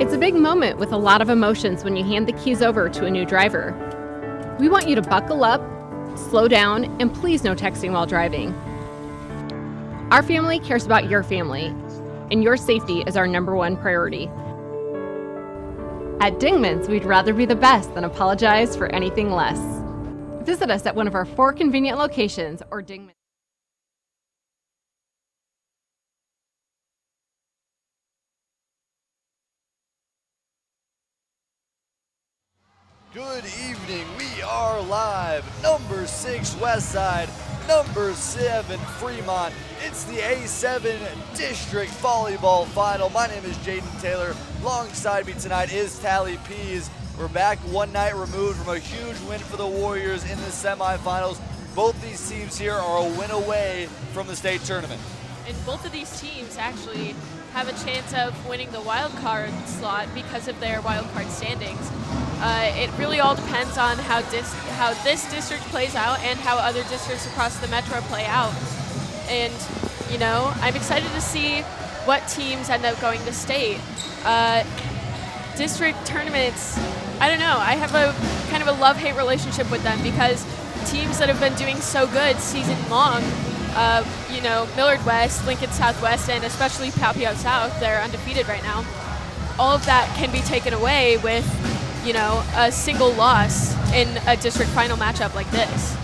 It's a big moment with a lot of emotions when you hand the keys over to a new driver. We want you to buckle up, slow down, and please no texting while driving. Our family cares about your family, and your safety is our #1 priority. At Dingman's, we'd rather be the best than apologize for anything less. Visit us at one of our 4 convenient locations or Dingman's. Good evening. We are live. Number 6 Westside, number 7 Fremont. It's the A-7 District Volleyball Final. My name is Jaden Taylor. Alongside me tonight is Tallie, Pease. We're back one night removed from a huge win for the Warriors in the semifinals. Both these teams here are a win away from the state tournament. And both of these teams actually have a chance of winning the wild card slot because of their wild card standings. It really all depends on how this district plays out and how other districts across the metro play out. And, you know, I'm excited to see what teams end up going to state. District tournaments, I don't know, I have a kind of a love-hate relationship with them because teams that have been doing so good season long, you know, Millard West, Lincoln Southwest, and especially Papio South, they're undefeated right now. All of that can be taken away with, you know, a single loss in a district final matchup like this.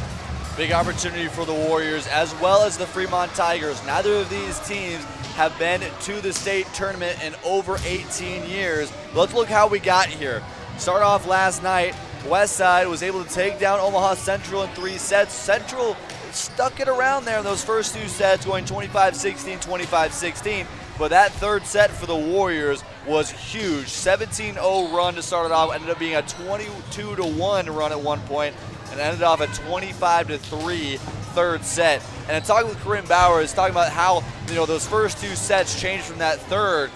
Big opportunity for the Warriors as well as the Fremont Tigers. Neither of these teams have been to the state tournament in over 18 years. Let's look how we got here. Start off last night, Westside was able to take down Omaha Central in 3 sets. Central stuck it around there in those first 2 sets, going 25-16, 25-16. But that third set for the Warriors was huge. 17-0 run to start it off, ended up being a 22-1 run at one point, and ended off a 25-3 third set. And talking with Corinne Bowers, talking about how, you know, those first 2 sets changed from that third.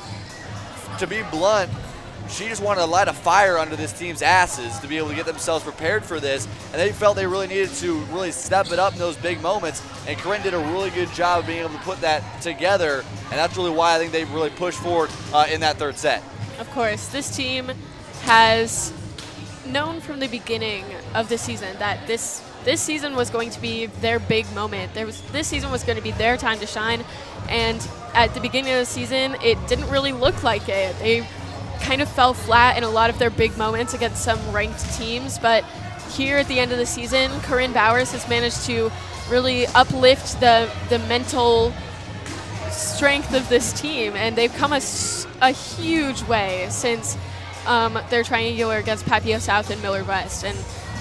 To be blunt, she just wanted to light a fire under this team's asses to be able to get themselves prepared for this, and they felt they really needed to really step it up in those big moments, and Corinne did a really good job of being able to put that together, and that's really why I think they really pushed forward in that third set. Of course, this team has known from the beginning of the season that this season was going to be their big moment. This season was going to be their time to shine, and at the beginning of the season, it didn't really look like it. They kind of fell flat in a lot of their big moments against some ranked teams, but here at the end of the season, Corinne Bowers has managed to really uplift the mental strength of this team, and they've come a huge way since their triangular against Papio South and Millard West, and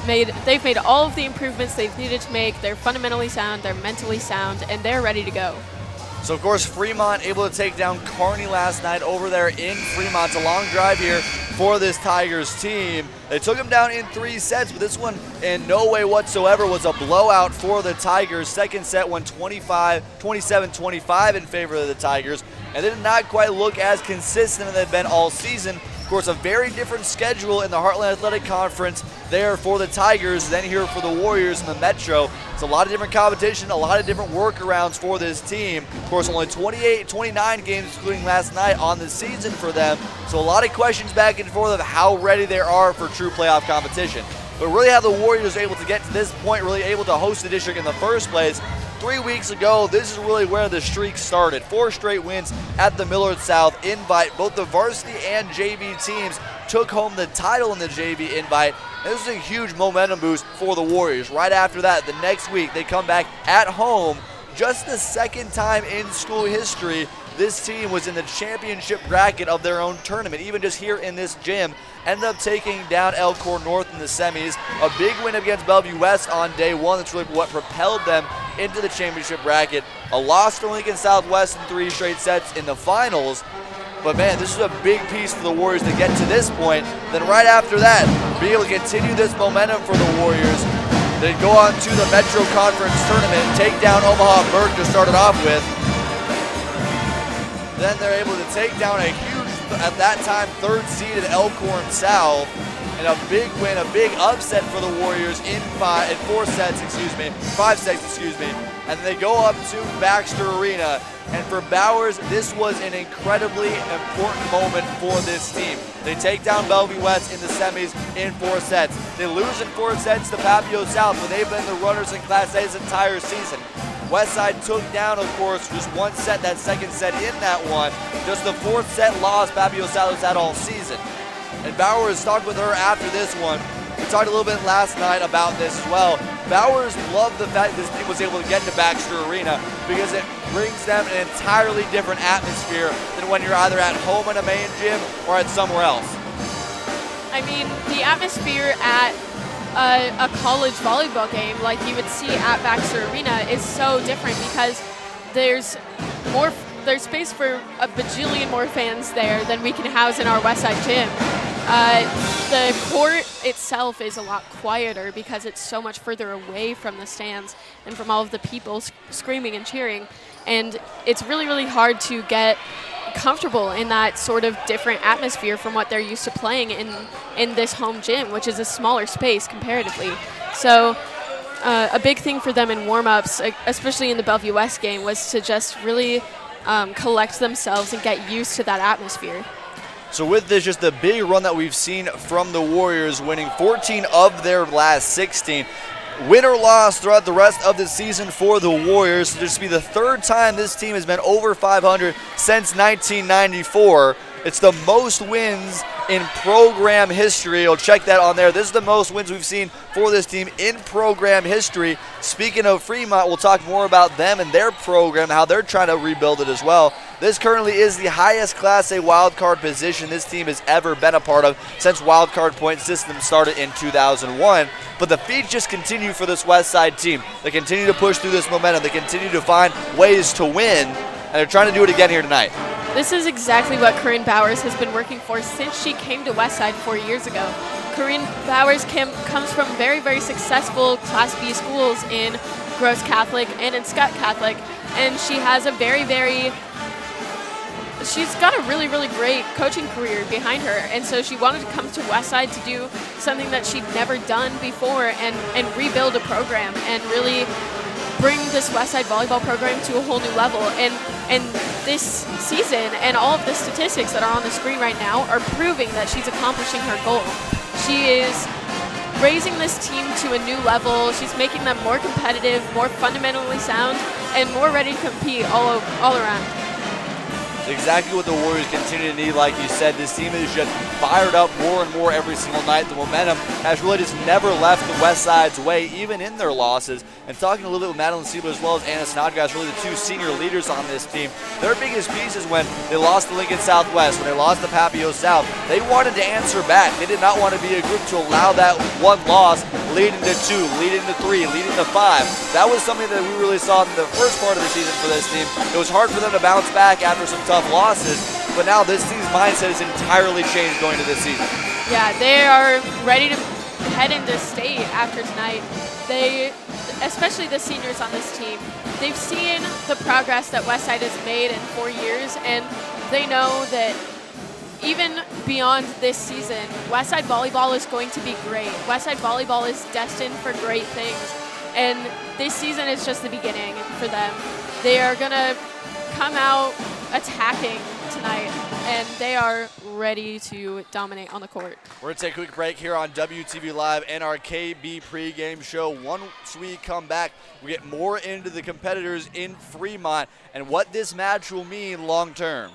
they've made all of the improvements they've needed to make. They're fundamentally sound, they're mentally sound, and they're ready to go. So, of course, Fremont able to take down Kearney last night over there in Fremont. It's a long drive here for this Tigers team. They took them down in 3 sets, but this one in no way whatsoever was a blowout for the Tigers. Second set went 27-25 in favor of the Tigers, and they did not quite look as consistent as they've been all season. Of course, a very different schedule in the Heartland Athletic Conference there for the Tigers than here for the Warriors in the Metro. It's a lot of different competition, a lot of different workarounds for this team. Of course, only 29 games, including last night, on the season for them. So a lot of questions back and forth of how ready they are for true playoff competition. But really how the Warriors are able to get to this point, really able to host the district in the first place. 3 weeks ago, this is really where the streak started. 4 straight wins at the Millard South Invite. Both the varsity and JV teams took home the title in the JV Invite. And this is a huge momentum boost for the Warriors. Right after that, the next week, they come back at home. Just the second time in school history this team was in the championship bracket of their own tournament, even just here in this gym. Ended up taking down Elkhorn North in the semis. A big win against Bellevue West on day 1. That's really what propelled them into the championship bracket. A loss to Lincoln Southwest in 3 straight sets in the finals. But man, this is a big piece for the Warriors to get to this point. Then right after that, be able to continue this momentum for the Warriors. They go on to the Metro Conference Tournament, take down Omaha Burke to start it off with. Then they're able to take down a huge, at that time, 3rd seeded Elkhorn South. And a big win, a big upset for the Warriors in 5 sets. And then they go up to Baxter Arena. And for Bowers, this was an incredibly important moment for this team. They take down Bellevue West in the semis in 4 sets. They lose in 4 sets to Papio South, but they've been the runners in Class A's entire season. Westside took down, of course, just 1 set, that second set in that one. Just the 4th set loss Papio South has had all season. And Bowers talked with her after this one. We talked a little bit last night about this as well. Bowers loved the fact this team was able to get to Baxter Arena because it brings them an entirely different atmosphere than when you're either at home in a main gym or at somewhere else. I mean, the atmosphere at a college volleyball game like you would see at Baxter Arena is so different because there's space for a bajillion more fans there than we can house in our Westside gym. The court itself is a lot quieter because it's so much further away from the stands and from all of the people screaming and cheering. And it's really, really hard to get comfortable in that sort of different atmosphere from what they're used to playing in this home gym, which is a smaller space comparatively. So a big thing for them in warm-ups, especially in the Bellevue West game, was to just really collect themselves and get used to that atmosphere. So with this, just the big run that we've seen from the Warriors, winning 14 of their last 16, win or loss throughout the rest of the season for the Warriors. This will be the third time this team has been over 500 since 1994. It's the most wins in program history. You'll check that on there. This is the most wins we've seen for this team in program history. Speaking of Fremont, we'll talk more about them and their program, how they're trying to rebuild it as well. This currently is the highest Class A wildcard position this team has ever been a part of since wildcard point system started in 2001. But the feats just continue for this Westside team. They continue to push through this momentum. They continue to find ways to win, and they're trying to do it again here tonight. This is exactly what Corinne Bowers has been working for since she came to Westside 4 years ago. Corinne Bowers comes from very, very successful Class B schools in Gross Catholic and in Scott Catholic, and she has a she's got a really, really great coaching career behind her, and so she wanted to come to Westside to do something that she'd never done before and rebuild a program and really bring this Westside volleyball program to a whole new level. And this season and all of the statistics that are on the screen right now are proving that she's accomplishing her goal. She is raising this team to a new level. She's making them more competitive, more fundamentally sound, and more ready to compete all around. Exactly what the Warriors continue to need. Like you said, this team is just fired up more and more every single night. The momentum has really just never left the West Side's way, even in their losses. And talking a little bit with Madeline Siebel as well as Anna Snodgrass, really the two senior leaders on this team, their biggest piece is when they lost to Lincoln Southwest, when they lost to Papio South. They wanted to answer back. They did not want to be a group to allow that one loss leading to 2, leading to 3, leading to 5. That was something that we really saw in the first part of the season for this team. It was hard for them to bounce back after some tough losses, but now this team's mindset has entirely changed going into this season. Yeah, they are ready to head into state after tonight. Especially the seniors on this team, they've seen the progress that Westside has made in 4 years, and they know that even beyond this season, Westside volleyball is going to be great. Westside volleyball is destined for great things, and this season is just the beginning for them. They are going to come out attacking tonight, and they are ready to dominate on the court. We're going to take a quick break here on WTV Live and our KB pregame show. Once we come back, we get more into the competitors in Fremont and what this match will mean long term.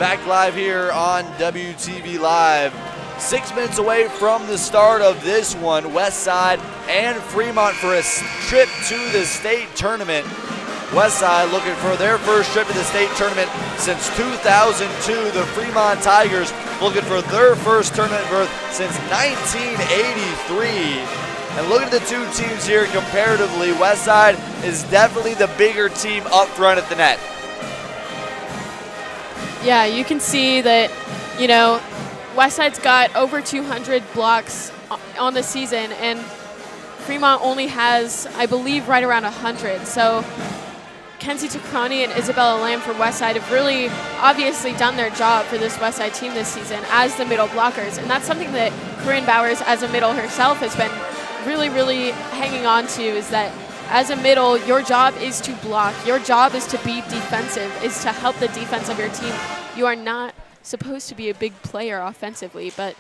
Back live here on WTV Live. 6 minutes away from the start of this one, Westside and Fremont for a trip to the state tournament. Westside looking for their first trip to the state tournament since 2002. The Fremont Tigers looking for their first tournament berth since 1983. And looking at the two teams here comparatively, Westside is definitely the bigger team up front at the net. Yeah, you can see that, Westside's got over 200 blocks on the season, and Fremont only has, I believe, right around 100. So Kenzie Tucrani and Isabella Lamb from Westside have really obviously done their job for this Westside team this season as the middle blockers. And that's something that Corinne Bowers, as a middle herself, has been really, really hanging on to, is that as a middle, your job is to block. Your job is to be defensive, is to help the defense of your team. You are not supposed to be a big player offensively, but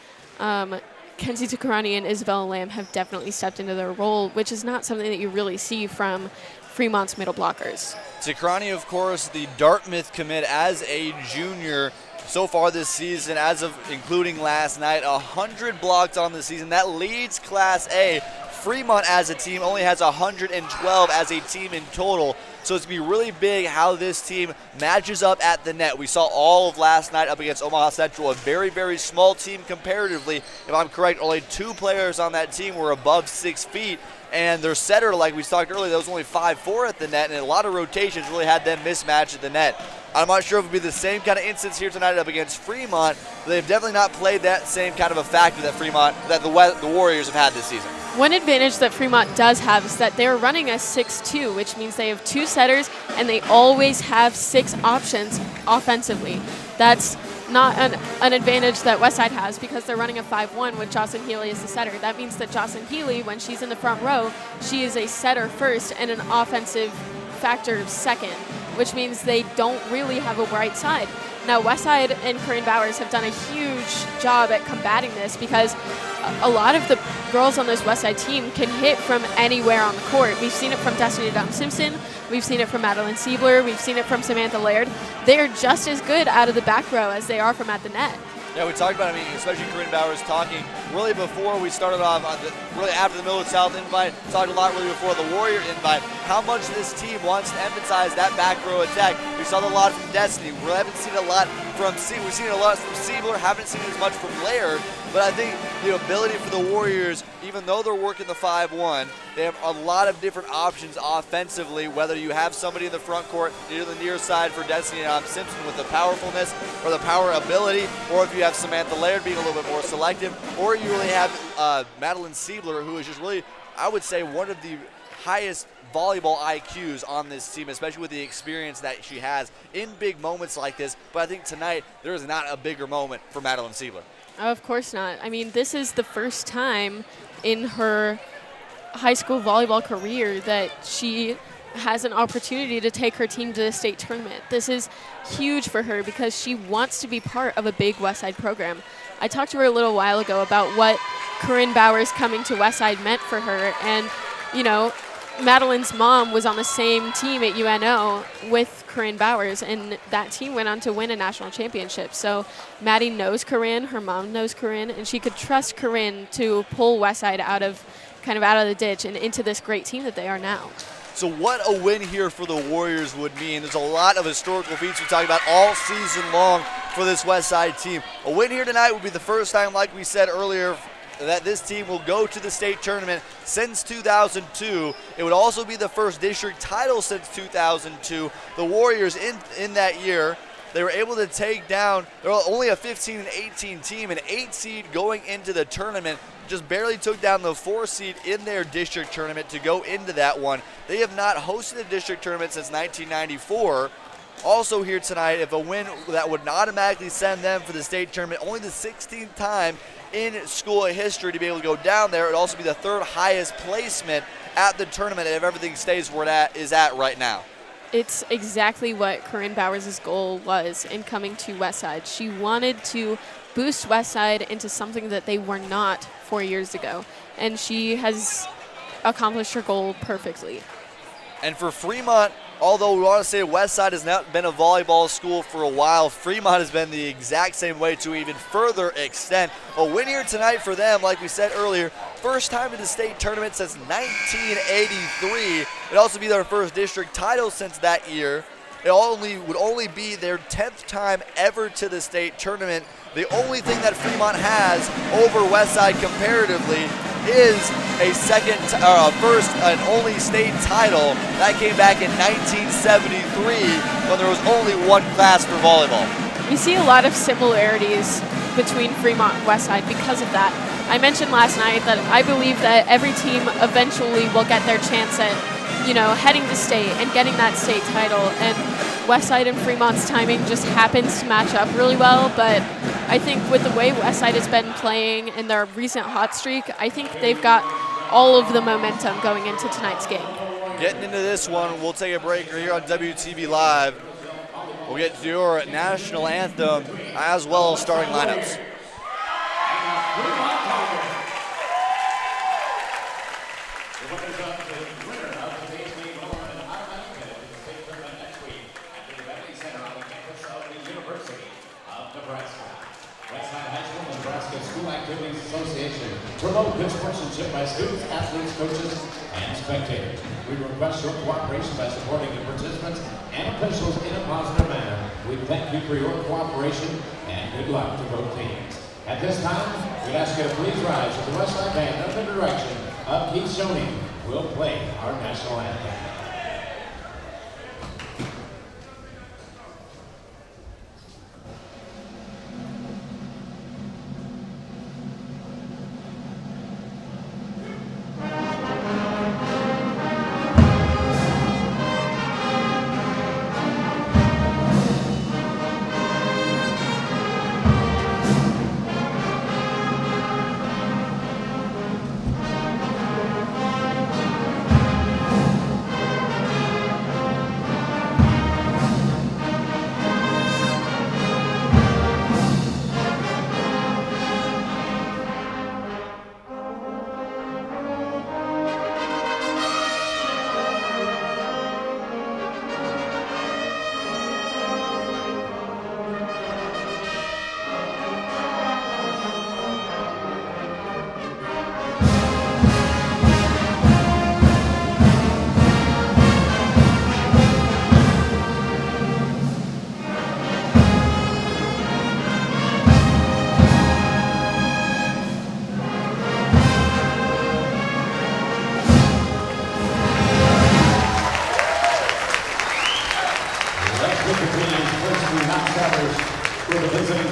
Kenzie Tucrani and Isabella Lamb have definitely stepped into their role, which is not something that you really see from Fremont's middle blockers. Tucrani, of course, the Dartmouth commit as a junior so far this season, as of including last night, 100 blocks on the season. That leads Class A. Fremont as a team only has 112 as a team in total. So it's going to be really big how this team matches up at the net. We saw all of last night up against Omaha Central, a very, very small team comparatively. If I'm correct, only 2 players on that team were above 6 feet. And their setter, like we talked earlier, that was only 5'4" at the net, and a lot of rotations really had them mismatched at the net. I'm not sure if it would be the same kind of instance here tonight up against Fremont, but they've definitely not played that same kind of a factor that the Warriors have had this season. One advantage that Fremont does have is that they're running a 6-2, which means they have 2 setters, and they always have 6 options offensively. That's not an advantage that Westside has, because they're running a 5-1 with Jocelyn Healy as the setter. That means that Jocelyn Healy, when she's in the front row, she is a setter first and an offensive factor second, which means they don't really have a bright side. Now, Westside and Corinne Bowers have done a huge job at combating this, because a lot of the girls on this Westside team can hit from anywhere on the court. We've seen it from Destiny Dunn-Simpson. We've seen it from Madeline Siebler. We've seen it from Samantha Laird. They're just as good out of the back row as they are from at the net. Yeah, we talked about, especially Corinne Bowers talking really before we started off, really after the Millard South invite, talked a lot really before the Warrior invite, how much this team wants to emphasize that back row attack. We saw a lot from Destiny. We haven't seen a lot from we've seen a lot from Siebler, haven't seen as much from Laird, but I think the ability for the Warriors, even though they're working the 5-1, they have a lot of different options offensively, whether you have somebody in the front court near the near side for Destiny Simpson with the powerfulness or the power ability, or if you have Samantha Laird being a little bit more selective, or you really have Madeline Siebler, who is just really, I would say, one of the highest volleyball IQs on this team, especially with the experience that she has in big moments like this. But I think tonight there is not a bigger moment for Madeline Siebler. Of course not. This is the first time in her high school volleyball career that she has an opportunity to take her team to the state tournament. This is huge for her, because she wants to be part of a big Westside program. I talked to her a little while ago about what Corinne Bowers coming to Westside meant for her, and Madeline's mom was on the same team at UNO with Corinne Bowers, and that team went on to win a national championship. So Maddie knows Corinne, her mom knows Corinne, and she could trust Corinne to pull Westside out of the ditch and into this great team that they are now. So what a win here for the Warriors would mean. There's a lot of historical feats we talked about all season long for this Westside team. A win here tonight would be the first time, like we said earlier, that this team will go to the state tournament since 2002. It would also be the first district title since 2002. The Warriors in that year, they were able to take down, they're only a 15 and 18 team, an 8 seed going into the tournament, just barely took down the 4 seed in their district tournament to go into that one. They have not hosted a district tournament since 1994. Also here tonight, if a win that would automatically send them for the state tournament, only the 16th time in school history to be able to go down there. It would also be the 3rd highest placement at the tournament if everything stays where it is at right now. It's exactly what Corinne Bowers' goal was in coming to Westside. She wanted to boost Westside into something that they were not 4 years ago, and she has accomplished her goal perfectly. And for Fremont, although we want to say Westside has not been a volleyball school for a while, Fremont has been the exact same way to even further extent. A win here tonight for them, like we said earlier, first time in the state tournament since 1983. It'd also be their first district title since that year. It would only be their 10th time ever to the state tournament. The only thing that Fremont has over Westside comparatively is a first and only state title. That came back in 1973 when there was only one class for volleyball. We see a lot of similarities between Fremont and Westside because of that. I mentioned last night that I believe that every team eventually will get their chance at, heading to state and getting that state title. And Westside and Fremont's timing just happens to match up really well, but I think with the way Westside has been playing in their recent hot streak, I think they've got all of the momentum going into tonight's game. Getting into this one, we'll take a break here on WTV Live. We'll get to your national anthem as well as starting lineups. Promote good sportsmanship by students, athletes, coaches, and spectators. We request your cooperation by supporting the participants and officials in a positive manner. We thank you for your cooperation and good luck to both teams. At this time, we'd ask you to please rise as the Westside Band, under the direction of Keith Shoney, will play our national anthem.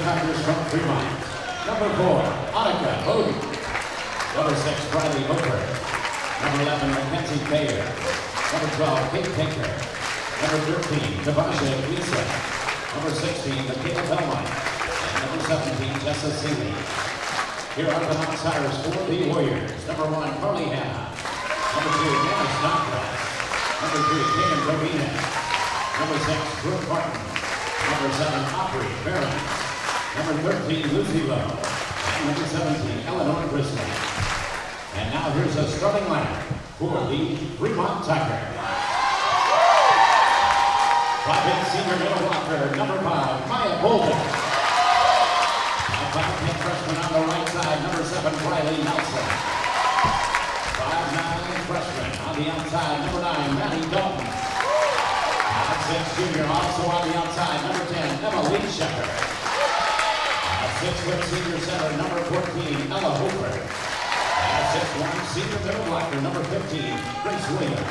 Tigers from Fremont. Number 4, Annika Bodie. Number 6, Riley Hooper. Number 11, Mackenzie Thayer. Number 12, Kate Pinker. Number 13, Tavasha Lisa. Number 16, Michaela Belmont. And number 17, Jessa Seeley. Here are the outsiders for the Warriors. Number 1, Carly Hanna. Number 2, Nana Snodgrass. Number 3, Kagan Robina. Number 6, Brooke Martin. Number 7, Aubrey Barron. Number 13, Lucy Lowe. And number 17, Eleanor Griswold. And now here's a starting lineup for the Fremont Tigers. 5'8" senior middle blocker, number 5, Maya Bolden. A 5'10" freshman on the right side, number 7, Riley Nelson. 5'9" freshman on the outside, number 9, Maddie Dalton. 5'6" junior also on the outside, number 10, Emma Lee Shepherd. 6' senior center, number 14, Ella Hooper. 6'1" senior middle blocker, number 15, Grace Williams.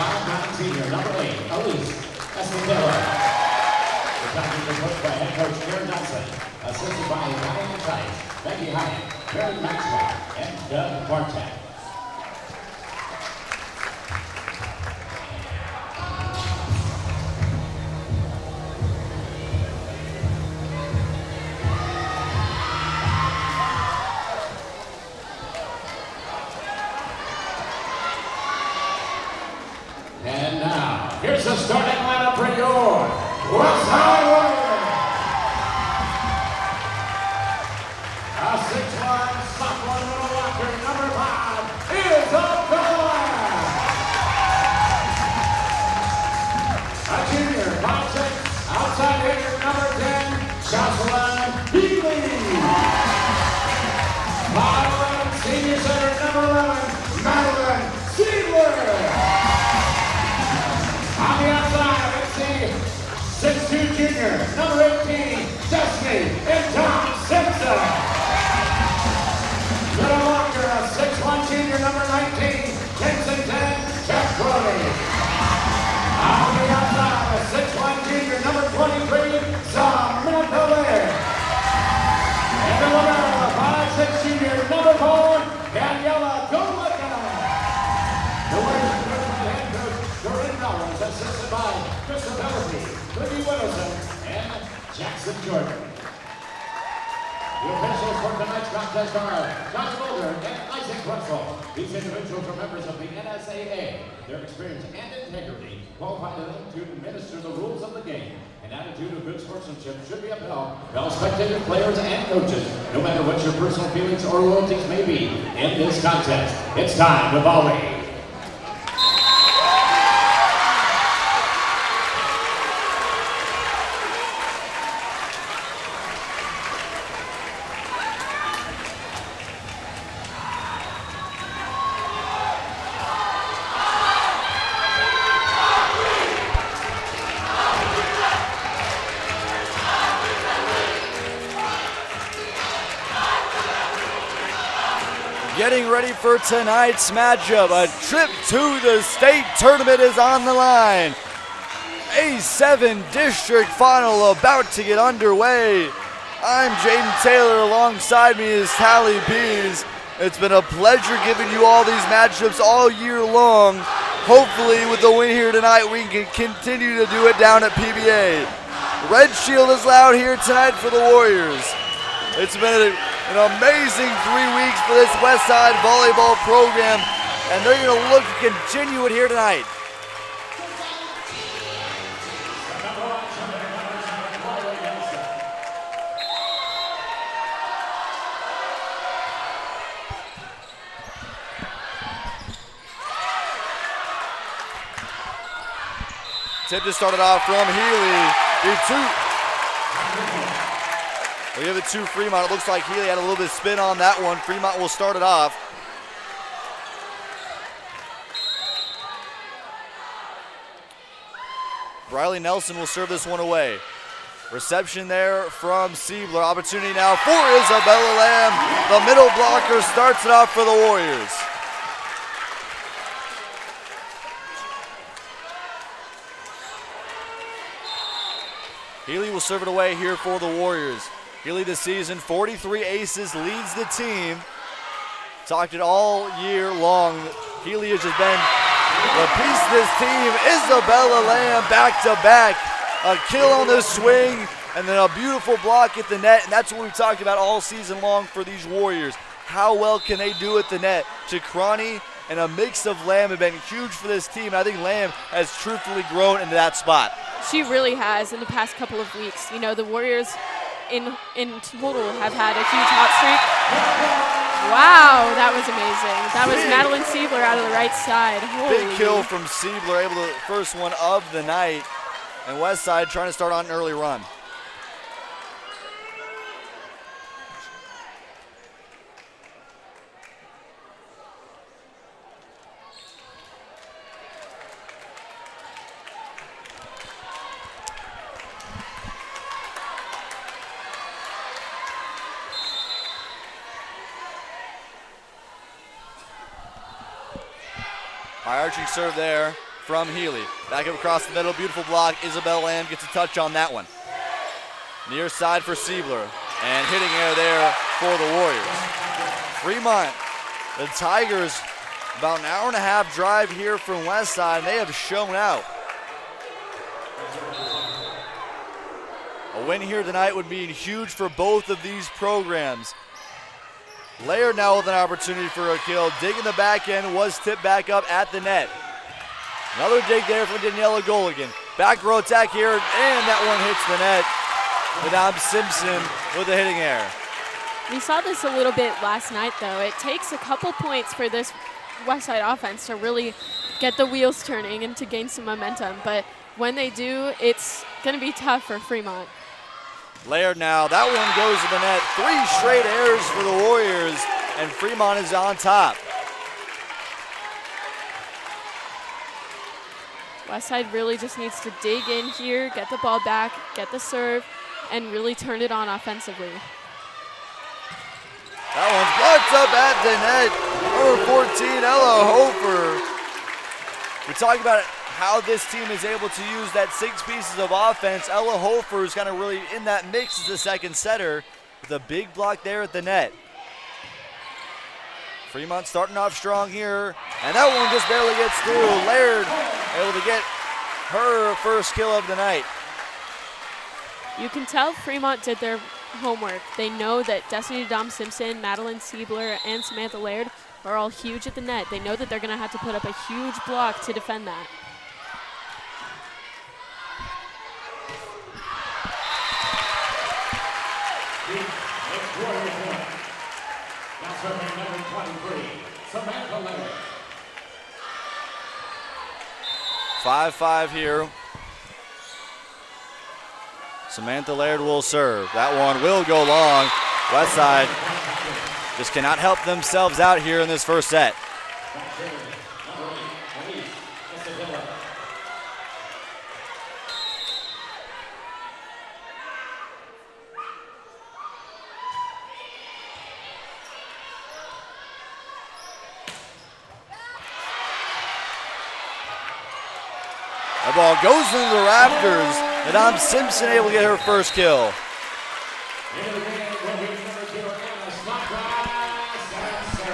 5'9" senior, number 8, Elise Escondero. The Tigers are coached by head coach Karen Nelson, assisted by Diane Tice, Becky Hyatt, Barry Maxwell, and Doug Bartek. And now, here's the starting lineup for your Westside Warriors. A 6'1" sophomore middle blocker, number 5, is up the line. 5'11", senior center, number 11, Madeline Siebler. On the outside, let's see, 6'2" junior, number 18, Destiny and Tom Simpson. Little longer, 6'1" junior, number 19, Kensington, Jeff Crowley. On the outside, 6'1" junior, number 23, Samantha Laird. And the winner, 5'6" junior, number 4, Daniela Golika. The Warriors coached by head coach Jordan Rollins, assisted by Krista Pelosi, Libby Whittleson, and Jackson Jordan. The officials for tonight's contest are Josh Mulder and Isaac Russell. These individuals are members of the NSAA. Their experience and integrity qualify them to administer the rules of the game. An attitude of good sportsmanship should be upheld by all spectators, players, and coaches, no matter what your personal feelings or loyalties may be in this contest. It's time to volley. Getting ready for tonight's matchup. A trip to the state tournament is on the line. A-7 district final about to get underway. I'm Jaden Taylor. Alongside me is Tallie, Pease. It's been a pleasure giving you all these matchups all year long. Hopefully with the win here tonight, we can continue to do it down at PBA. Red Shield is loud here tonight for the Warriors. It's been an amazing 3 weeks for this Westside volleyball program, and they're going to look to continue it here tonight. Tip just started off from Healy. We give it to Fremont. It looks like Healy had a little bit of spin on that one. Fremont will start it off. Briley Nelson will serve this one away. Reception there from Siebler. Opportunity now for Isabella Lamb. The middle blocker starts it off for the Warriors. Healy will serve it away here for the Warriors. Healy this season, 43 aces, leads the team. Talked it all year long. Healy has just been the piece of this team. Isabella Lamb back to back. A kill on the swing and then a beautiful block at the net. And that's what we've talked about all season long for these Warriors. How well can they do at the net? Chicrani and a mix of Lamb have been huge for this team. And I think Lamb has truthfully grown into that spot. She really has in the past couple of weeks. You know, the Warriors in total have had a huge hot streak. Wow, that was amazing. That was Madeline Siebler out of the right side. Holy. Big kill from Siebler, able to first one of the night. And Westside trying to start on an early run. High arching serve there from Healy. Back up across the middle, beautiful block. Isabel Lamb gets a touch on that one. Near side for Siebler, and hitting air there for the Warriors. Fremont, the Tigers, about an hour and a half drive here from Westside, and they have shown out. A win here tonight would be huge for both of these programs. Laird now with an opportunity for a kill. Dig in the back end, was tipped back up at the net. Another dig there from Daniela Goligan. Back row attack here, and that one hits the net. Madame Simpson with the hitting error. We saw this a little bit last night, though. It takes a couple points for this Westside offense to really get the wheels turning and to gain some momentum. But when they do, it's going to be tough for Fremont. Laird now, that one goes to the net. 3 straight errors for the Warriors. and Fremont is on top. Westside really just needs to dig in here, get the ball back, get the serve, and really turn it on offensively. That one's blocked up at the net. Number 14, Ella Hofer. We talk about how this team is able to use that 6 pieces of offense. Ella Hofer is kind of really in that mix as the second setter with a big block there at the net. Fremont starting off strong here, and that one just barely gets through. Laird able to get her first kill of the night. You can tell Fremont did their homework. They know that Destiny Dom Simpson, Madeline Siebler, and Samantha Laird are all huge at the net. They know that they're going to have to put up a huge block to defend that. Now serving number 23, Samantha Laird. 5-5 here. Samantha Laird will serve. That one will go long. Westside just cannot help themselves out here in this first set. The ball goes into the rafters. Madame Simpson able to get her first kill.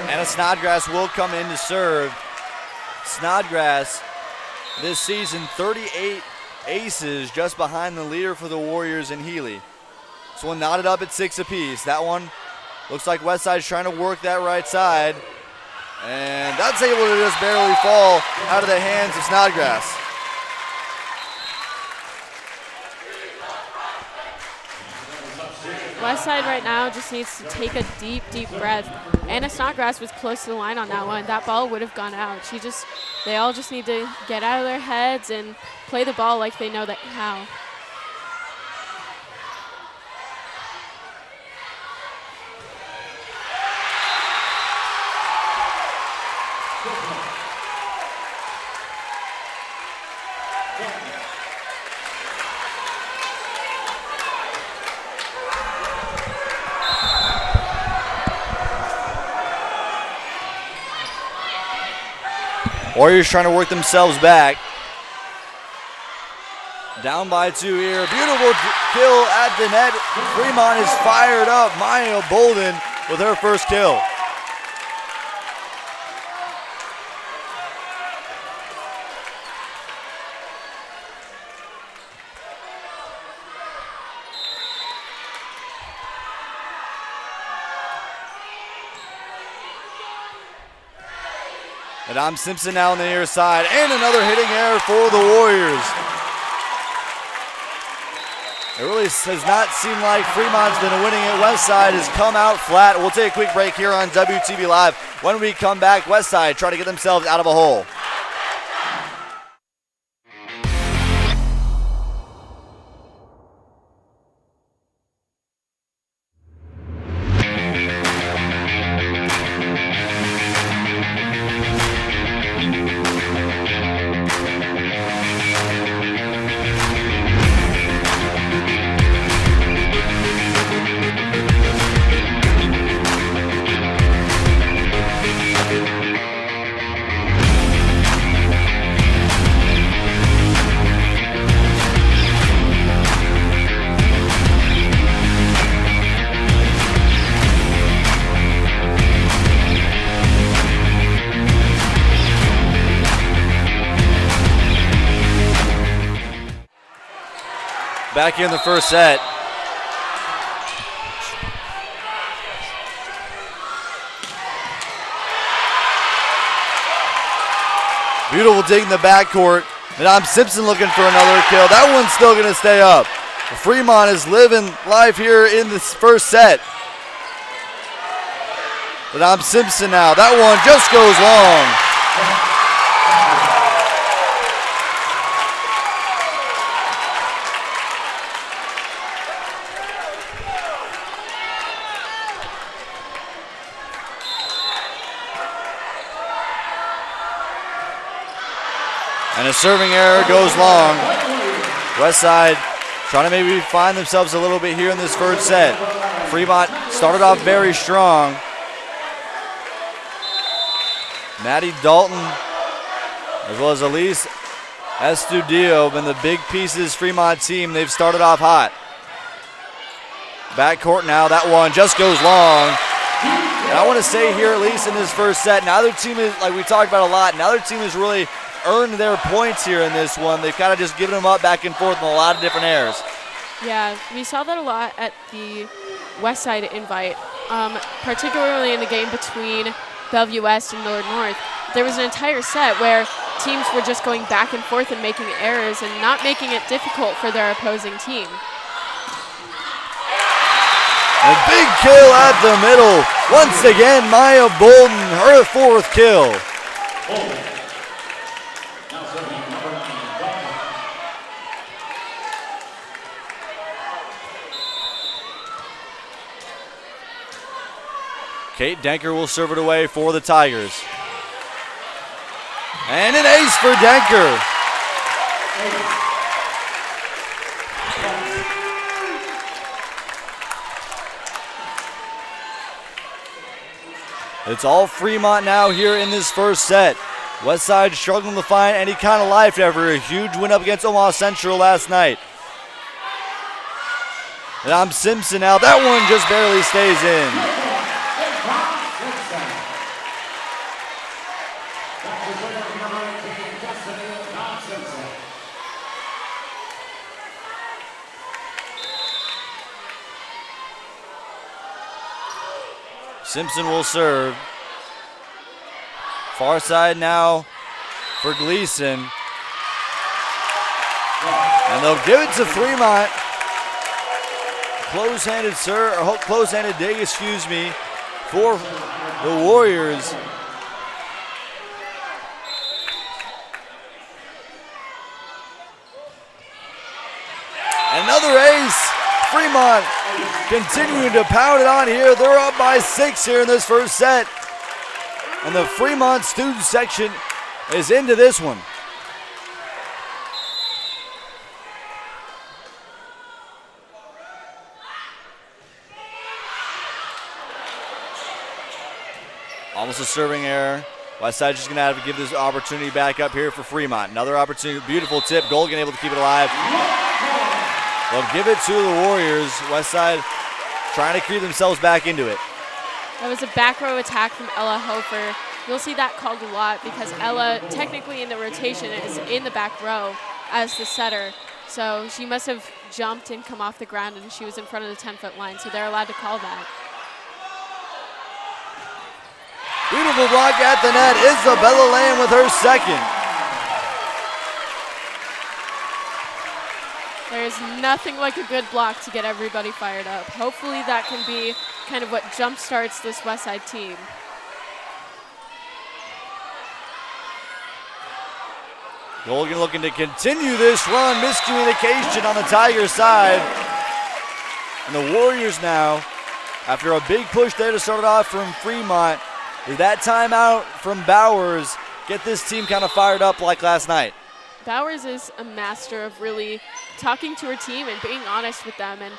Anna Snodgrass will come in to serve. Snodgrass this season 38 aces, just behind the leader for the Warriors in Healy. This one knotted up at 6 apiece. That one looks like Westside's trying to work that right side. And that's able to just barely fall out of the hands of Snodgrass. Westside right now just needs to take a deep, deep breath. Anna Snodgrass was close to the line on that one. That ball would have gone out. They all just need to get out of their heads and play the ball like they know that how. Warriors trying to work themselves back. Down by 2 here. Beautiful kill at the net. Fremont is fired up. Maya Bolden with her first kill. Madame Simpson now on the near side, and another hitting error for the Warriors. It really does not seem like Fremont's been winning it. Westside has come out flat. We'll take a quick break here on WTV Live. When we come back, Westside try to get themselves out of a hole. Back here in the first set. Beautiful dig in the backcourt. Madame Simpson looking for another kill. That one's still going to stay up. Fremont is living life here in this first set. Madame Simpson now. That one just goes long. And a serving error goes long. Westside trying to maybe find themselves a little bit here in this first set. Fremont started off very strong. Maddie Dalton, as well as Elise Estudio, been the big pieces Fremont team. They've started off hot. Backcourt now, that one just goes long. And I want to say here, at least in this first set, neither team is, like we talked about a lot, neither team has really earned their points here in this one. They've kind of just given them up back and forth in a lot of different errors. Yeah, we saw that a lot at the Westside invite, particularly in the game between Bellevue West and Millard North. There was an entire set where teams were just going back and forth and making errors and not making it difficult for their opposing team. A big kill at the middle. Once again, Maya Bolden, her 4th kill. Kate Denker will serve it away for the Tigers. And an ace for Denker. It's all Fremont now here in this first set. Westside struggling to find any kind of life after a huge win up against Omaha Central last night. And I'm Simpson now. That one just barely stays in. Simpson will serve. Far side now for Gleason. And they'll give it to Fremont. Close-handed dig, excuse me, for the Warriors. Another ace. Fremont continuing to pound it on here. They're up by 6 here in this first set. And the Fremont student section is into this one. Almost a serving error. Westside just going to have to give this opportunity back up here for Fremont. Another opportunity, beautiful tip. Golgan able to keep it alive. They'll give it to the Warriors. Westside trying to creep themselves back into it. That was a back row attack from Ella Hofer. You'll see that called a lot because Ella, technically in the rotation, is in the back row as the setter. So she must have jumped and come off the ground, and she was in front of the 10-foot line, so they're allowed to call that. Beautiful block at the net. Isabella Lamb with her 2nd. There's nothing like a good block to get everybody fired up. Hopefully that can be kind of what jump-starts this Westside team. Golgan looking to continue this run. Miscommunication on the Tiger side. And the Warriors now, after a big push there to start it off from Fremont, did that timeout from Bowers get this team kind of fired up like last night? Bowers is a master of really talking to her team and being honest with them. And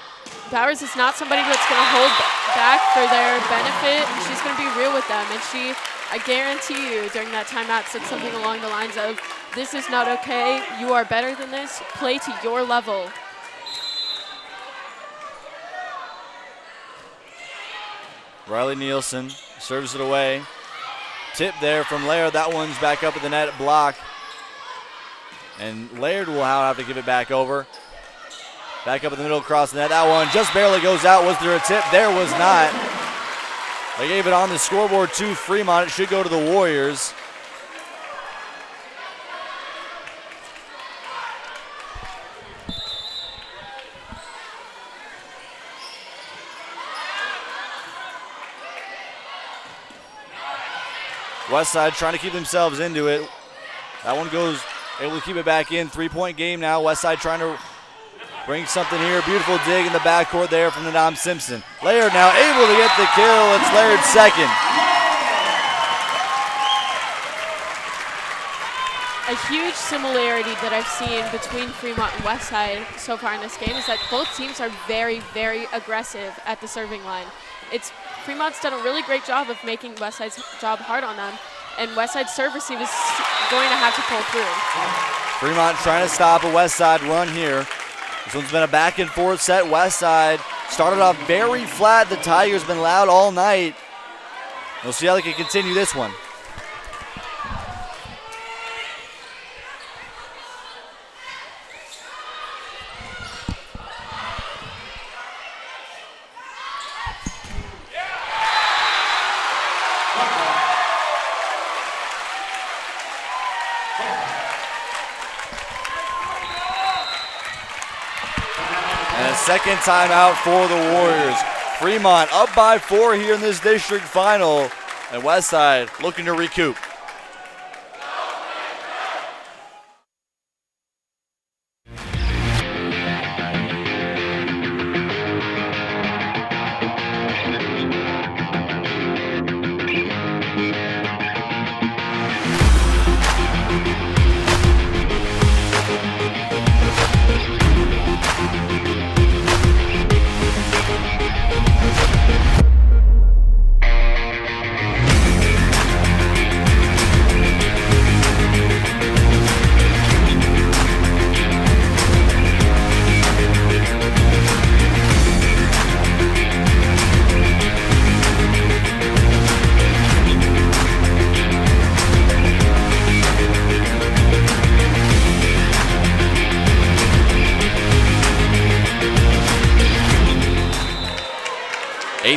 Bowers is not somebody that's going to hold back for their benefit. And she's going to be real with them. And she, I guarantee you, during that timeout said something along the lines of, "This is not okay. You are better than this. Play to your level." Riley Nielsen serves it away. Tip there from Laird. That one's back up at the net block. And Laird will have to give it back over. Back up in the middle across the net. That one just barely goes out. Was there a tip? There was not. They gave it on the scoreboard to Fremont. It should go to the Warriors. Westside trying to keep themselves into it. That one goes, able to keep it back in. 3-point game now. Westside trying to bring something here. Beautiful dig in the backcourt there from Nadam Simpson. Laird now able to get the kill. It's Laird's 2nd. A huge similarity that I've seen between Fremont and Westside so far in this game is that both teams are very, very aggressive at the serving line. Fremont's done a really great job of making Westside's job hard on them, and Westside's serve receive is going to have to pull through. Fremont trying to stop a Westside run here. This one's been a back and forth set. Westside started off very flat. The Tigers been loud all night. We'll see how they can continue this one. Second timeout for the Warriors. Fremont up by 4 here in this district final, and Westside looking to recoup.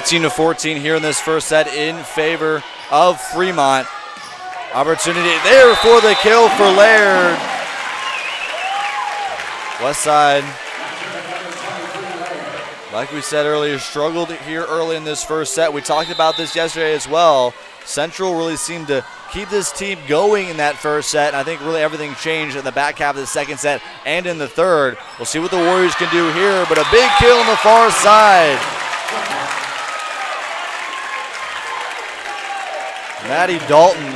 To 14 here in this first set in favor of Fremont. Opportunity there for the kill for Laird. Westside, like we said earlier, struggled here early in this first set. We talked about this yesterday as well. Central really seemed to keep this team going in that first set, and I think really everything changed in the back half of the second set and in the third. We'll see what the Warriors can do here, but a big kill on the far side. Maddie Dalton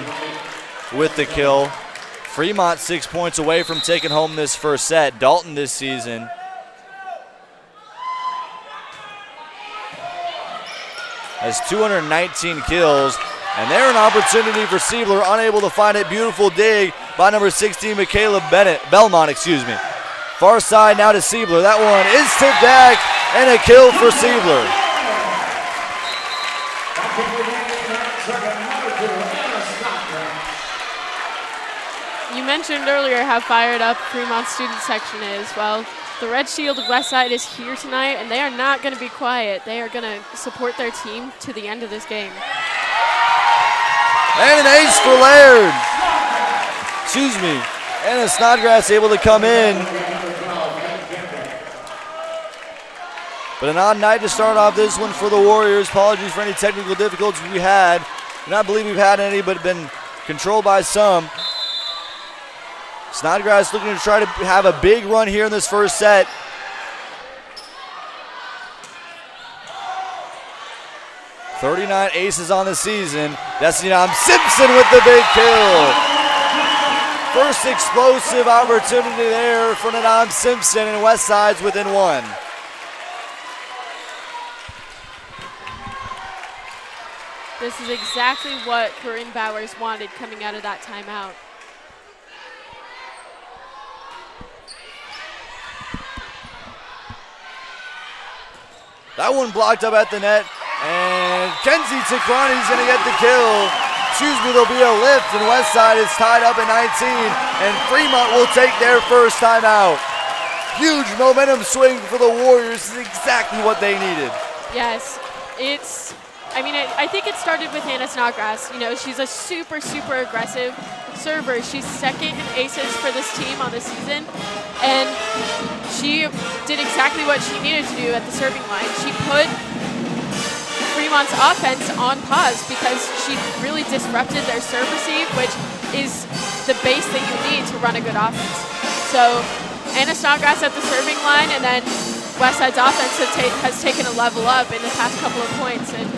with the kill. Fremont 6 points away from taking home this first set. Dalton this season has 219 kills, and they're an opportunity for Siebler, unable to find it. Beautiful dig by number 16, Michaela Belmont. Far side now to Siebler. That one is tipped back, and a kill for Siebler. You mentioned earlier how fired up Fremont's student section is. Well, the Red Shield of Westside is here tonight, and they are not going to be quiet. They are going to support their team to the end of this game. And an ace for Laird. Anna Snodgrass able to come in. But an odd night to start off this one for the Warriors. Apologies for any technical difficulties we had. I don't believe we've had any, but been controlled by some. Snodgrass looking to try to have a big run here in this first set. .39 aces on the season. Destiny Simpson with the big kill. First explosive opportunity there for Nadam Simpson, and Westside's within one. This is exactly what Corinne Bowers wanted coming out of that timeout. That one blocked up at the net, and Kenzie Takrani's going to get the kill. There'll be a lift, and Westside is tied up at 19, and Fremont will take their first time out. Huge momentum swing for the Warriors. This is exactly what they needed. Yes, I think it started with Anna Snodgrass. She's a super, super aggressive server. She's second in aces for this team on the season, and she did exactly what she needed to do at the serving line. She put Fremont's offense on pause because she really disrupted their serve receive, which is the base that you need to run a good offense. So Anna Snodgrass at the serving line, and then Westside's offense has taken a level up in the past couple of points, and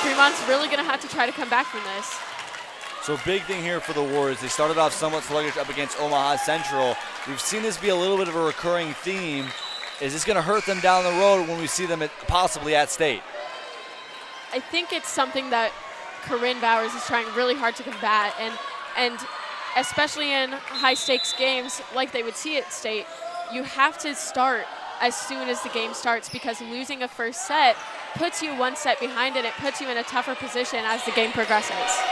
Fremont's really going to have to try to come back from this. So big thing here for the Warriors. They started off somewhat sluggish up against Omaha Central. We've seen this be a little bit of a recurring theme. Is this going to hurt them down the road when we see them possibly at state? I think it's something that Corinne Bowers is trying really hard to combat, and especially in high-stakes games like they would see at state, you have to start as soon as the game starts, because losing a first set puts you one set behind, and it puts you in a tougher position as the game progresses.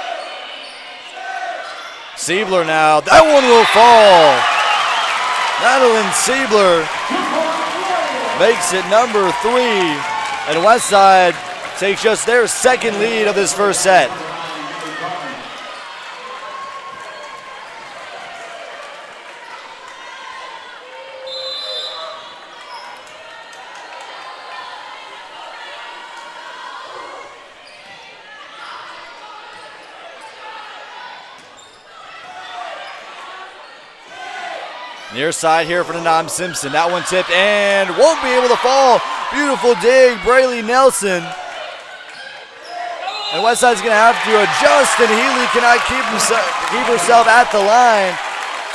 Siebler now, that one will fall. Madeline Siebler makes it number 3, and Westside takes just their second lead of this first set. Near side here for Nanam Simpson. That one tipped and won't be able to fall. Beautiful dig, Braylee Nelson. And Westside's going to have to adjust, and Healy cannot keep herself at the line.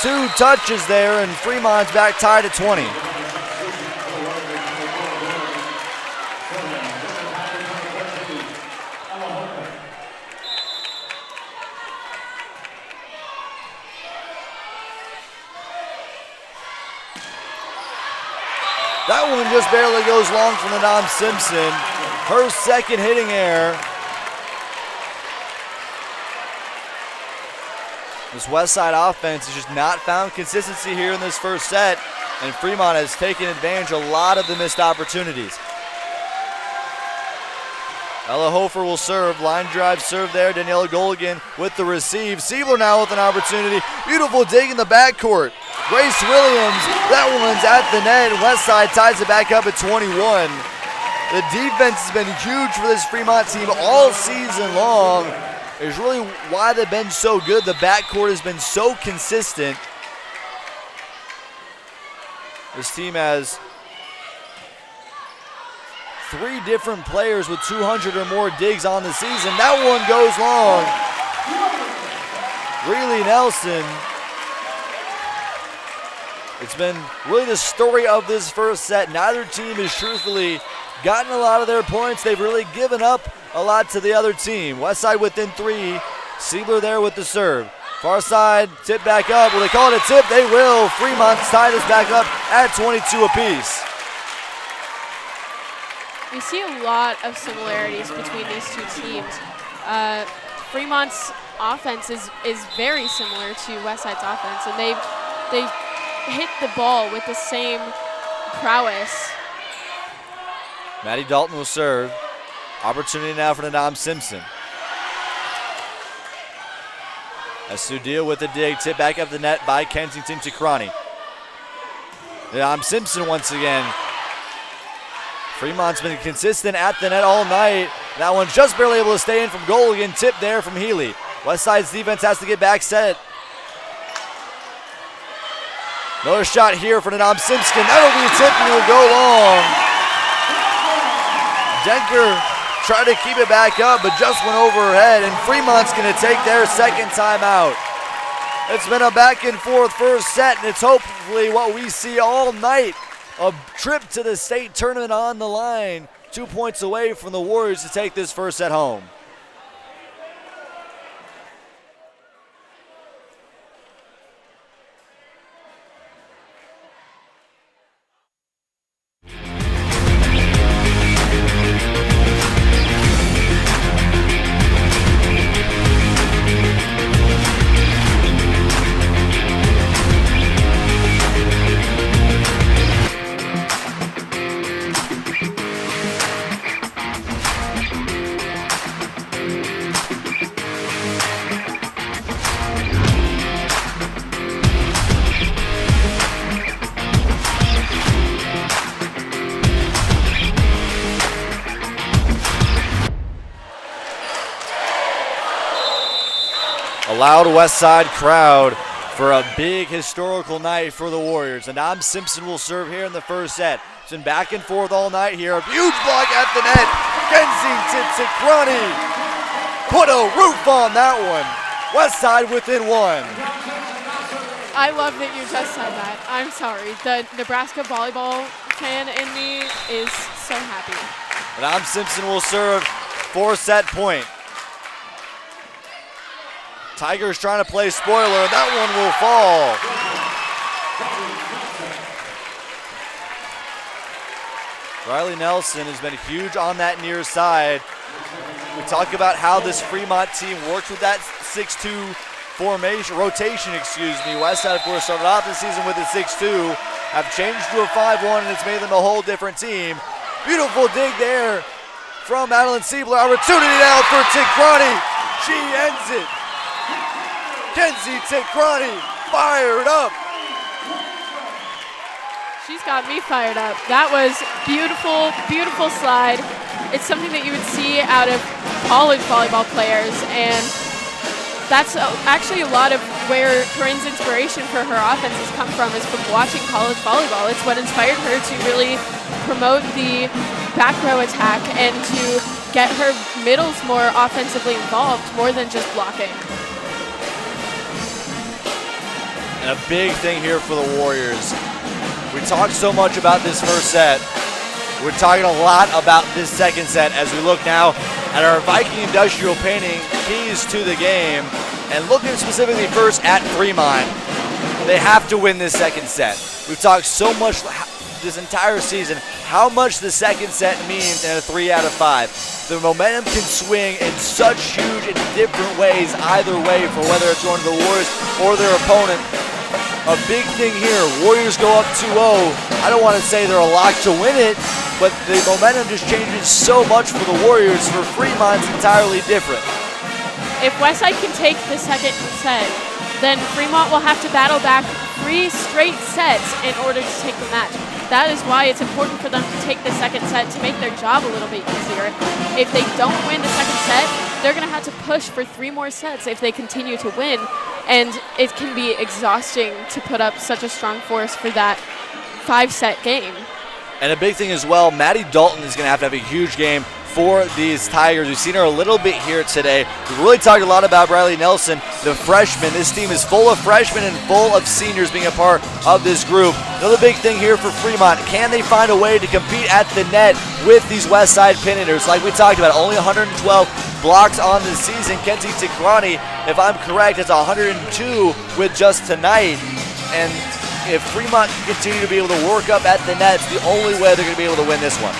2 touches there, and Fremont's back tied at 20. That one just barely goes long from Nanam Simpson. Her second hitting error. This Westside offense has just not found consistency here in this first set, and Fremont has taken advantage of a lot of the missed opportunities. Ella Hofer will serve. Line drive serve there. Daniela Goligan with the receive. Siebler now with an opportunity. Beautiful dig in the backcourt. Grace Williams, that one's at the net. Westside ties it back up at 21. The defense has been huge for this Fremont team all season long. It's really why they've been so good. The backcourt has been so consistent. This team has 3 different players with 200 or more digs on the season. That one goes long. Braylee Nelson. It's been really the story of this first set. Neither team has truthfully gotten a lot of their points. They've really given up a lot to the other team. Westside within 3. Siebler there with the serve. Far side, tip back up. Will they call it a tip? They will. Fremont's tie this back up at 22 apiece. We see a lot of similarities between these two teams. Fremont's offense is very similar to Westside's offense, and they hit the ball with the same prowess. Maddie Dalton will serve. Opportunity now for Nanam Simpson. As Sudil with the dig, tip back up the net by Kensington Tikrani. Nanam Simpson once again. Fremont's been consistent at the net all night. That one just barely able to stay in from goal again. Tip there from Healy. Westside's defense has to get back set. Another shot here for Nanam Simpson. That'll be a tip and it'll go long. Denker tried to keep it back up, but just went over her head, and Fremont's going to take their second timeout. It's been a back and forth first set, and it's hopefully what we see all night. A trip to the state tournament on the line. 2 points away from the Warriors to take this first set home. A loud Westside crowd for a big historical night for the Warriors. And Nanam Simpson will serve here in the first set. It's been back and forth all night here. A huge block at the net. Kensington Tikrani put a roof on that one. Westside within one. I love that you just said that. I'm sorry. The Nebraska volleyball fan in me is so happy. And Simpson will serve for set point. Tigers trying to play spoiler. That one will fall. Riley Nelson has been huge on that near side. We talk about how this Fremont team works with that 6-2 rotation. Westside, of course, started off the season with a 6-2, have changed to a 5-1, and it's made them a whole different team. Beautiful dig there from Madeline Siebler. Opportunity now for Tickrani. She ends it. Kenzie Tickrani fired up. She's got me fired up. That was beautiful, beautiful slide. It's something that you would see out of college volleyball players, and that's actually a lot of where Corinne's inspiration for her offense has come from, is from watching college volleyball. It's what inspired her to really promote the back row attack and to get her middles more offensively involved, more than just blocking. And a big thing here for the Warriors. We talked so much about this first set. We're talking a lot about this second set as we look now at our Viking Industrial painting keys to the game. And looking specifically first at Fremont, they have to win this second set. We've talked so much this entire season how much the second set means in a 3 out of 5. The momentum can swing in such huge and different ways either way for whether it's going to the Warriors or their opponent. A big thing here, Warriors go up 2-0. I don't want to say they're a lock to win it, but the momentum just changes so much for the Warriors. For Fremont's entirely different. If Westside can take the second set, then Fremont will have to battle back 3 straight sets in order to take the match. That is why it's important for them to take the second set to make their job a little bit easier. If they don't win the second set, they're going to have to push for 3 more sets if they continue to win. And it can be exhausting to put up such a strong force for that 5-set game. And a big thing as well, Maddie Dalton is going to have a huge game for these Tigers. We've seen her a little bit here today. We've really talked a lot about Riley Nelson, the freshman. This team is full of freshmen and full of seniors being a part of this group. Another big thing here for Fremont, can they find a way to compete at the net with these Westside pin hitters? Like we talked about, only 112 blocks on the season. Kenzie Tickrani, if I'm correct, it's 102 with just tonight. And if Fremont can continue to be able to work up at the net, it's the only way they're going to be able to win this one.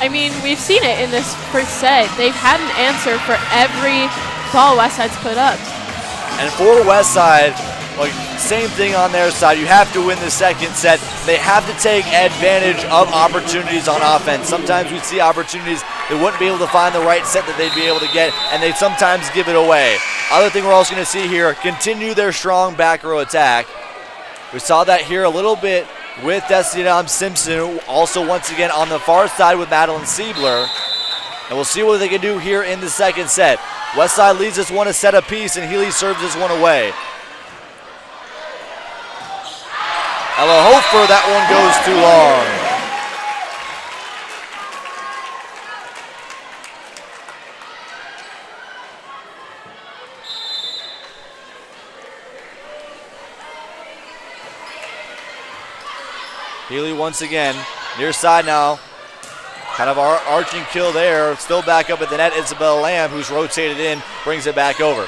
I mean, we've seen it in this first set. They've had an answer for every ball Westside's put up. And for Westside, like, same thing on their side. You have to win the second set. They have to take advantage of opportunities on offense. Sometimes we'd see opportunities they wouldn't be able to find the right set that they'd be able to get, and they sometimes give it away. Other thing we're also going to see here, continue their strong back row attack. We saw that here a little bit with Destiny Simpson, also once again on the far side with Madeline Siebler. And we'll see what they can do here in the second set. Westside leads this one a set apiece, and Healy serves this one away. Ella Hofer, that one goes too long. Healy once again, near side now. Kind of arching kill there. Still back up at the net. Isabel Lamb, who's rotated in, brings it back over.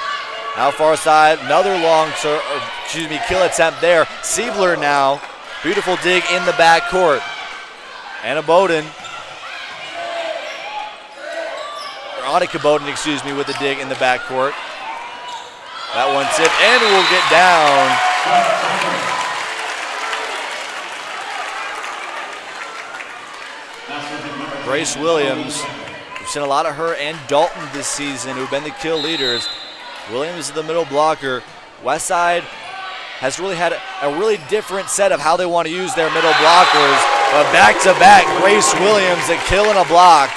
Now far side, another long kill attempt there. Siebler now. Beautiful dig in the back court. Anna Bowden. Or Annika Bowden, with the dig in the back court. That one tipped and will get down. Grace Williams, we've seen a lot of her and Dalton this season, who've been the kill leaders. Williams is the middle blocker. Westside has really had a really different set of how they want to use their middle blockers. But back-to-back, Grace Williams, a kill and a block.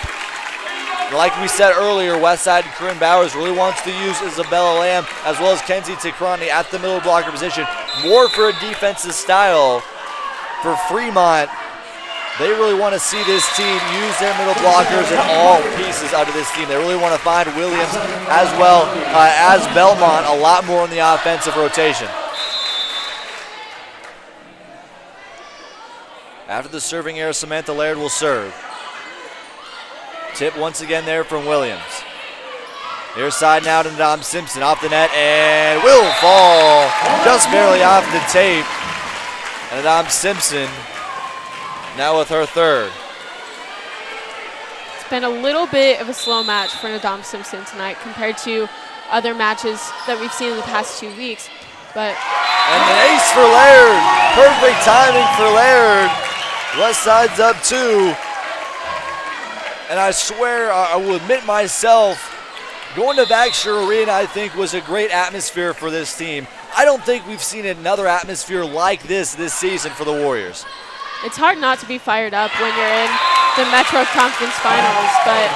Like we said earlier, Westside and Corinne Bowers really wants to use Isabella Lamb as well as Kenzie Tickrani at the middle blocker position. More for a defensive style for Fremont. they really want to see this team use their middle blockers and all pieces out of this team. They really want to find Williams as well as Belmont a lot more in the offensive rotation. After the serving error, Samantha Laird will serve. Tip once again there from Williams. Near side now to Dom Simpson, off the net, and will fall just barely off the tape. And Dom Simpson now with her third. It's been a little bit of a slow match for Nadam Simpson tonight compared to other matches that we've seen in the past 2 weeks. But and an ace for Laird. Perfect timing for Laird. West Side's up 2. And I swear, I will admit myself, going to Baxter Arena, I think, was a great atmosphere for this team. I don't think we've seen another atmosphere like this season for the Warriors. it's hard not to be fired up when you're in the Metro Conference Finals, but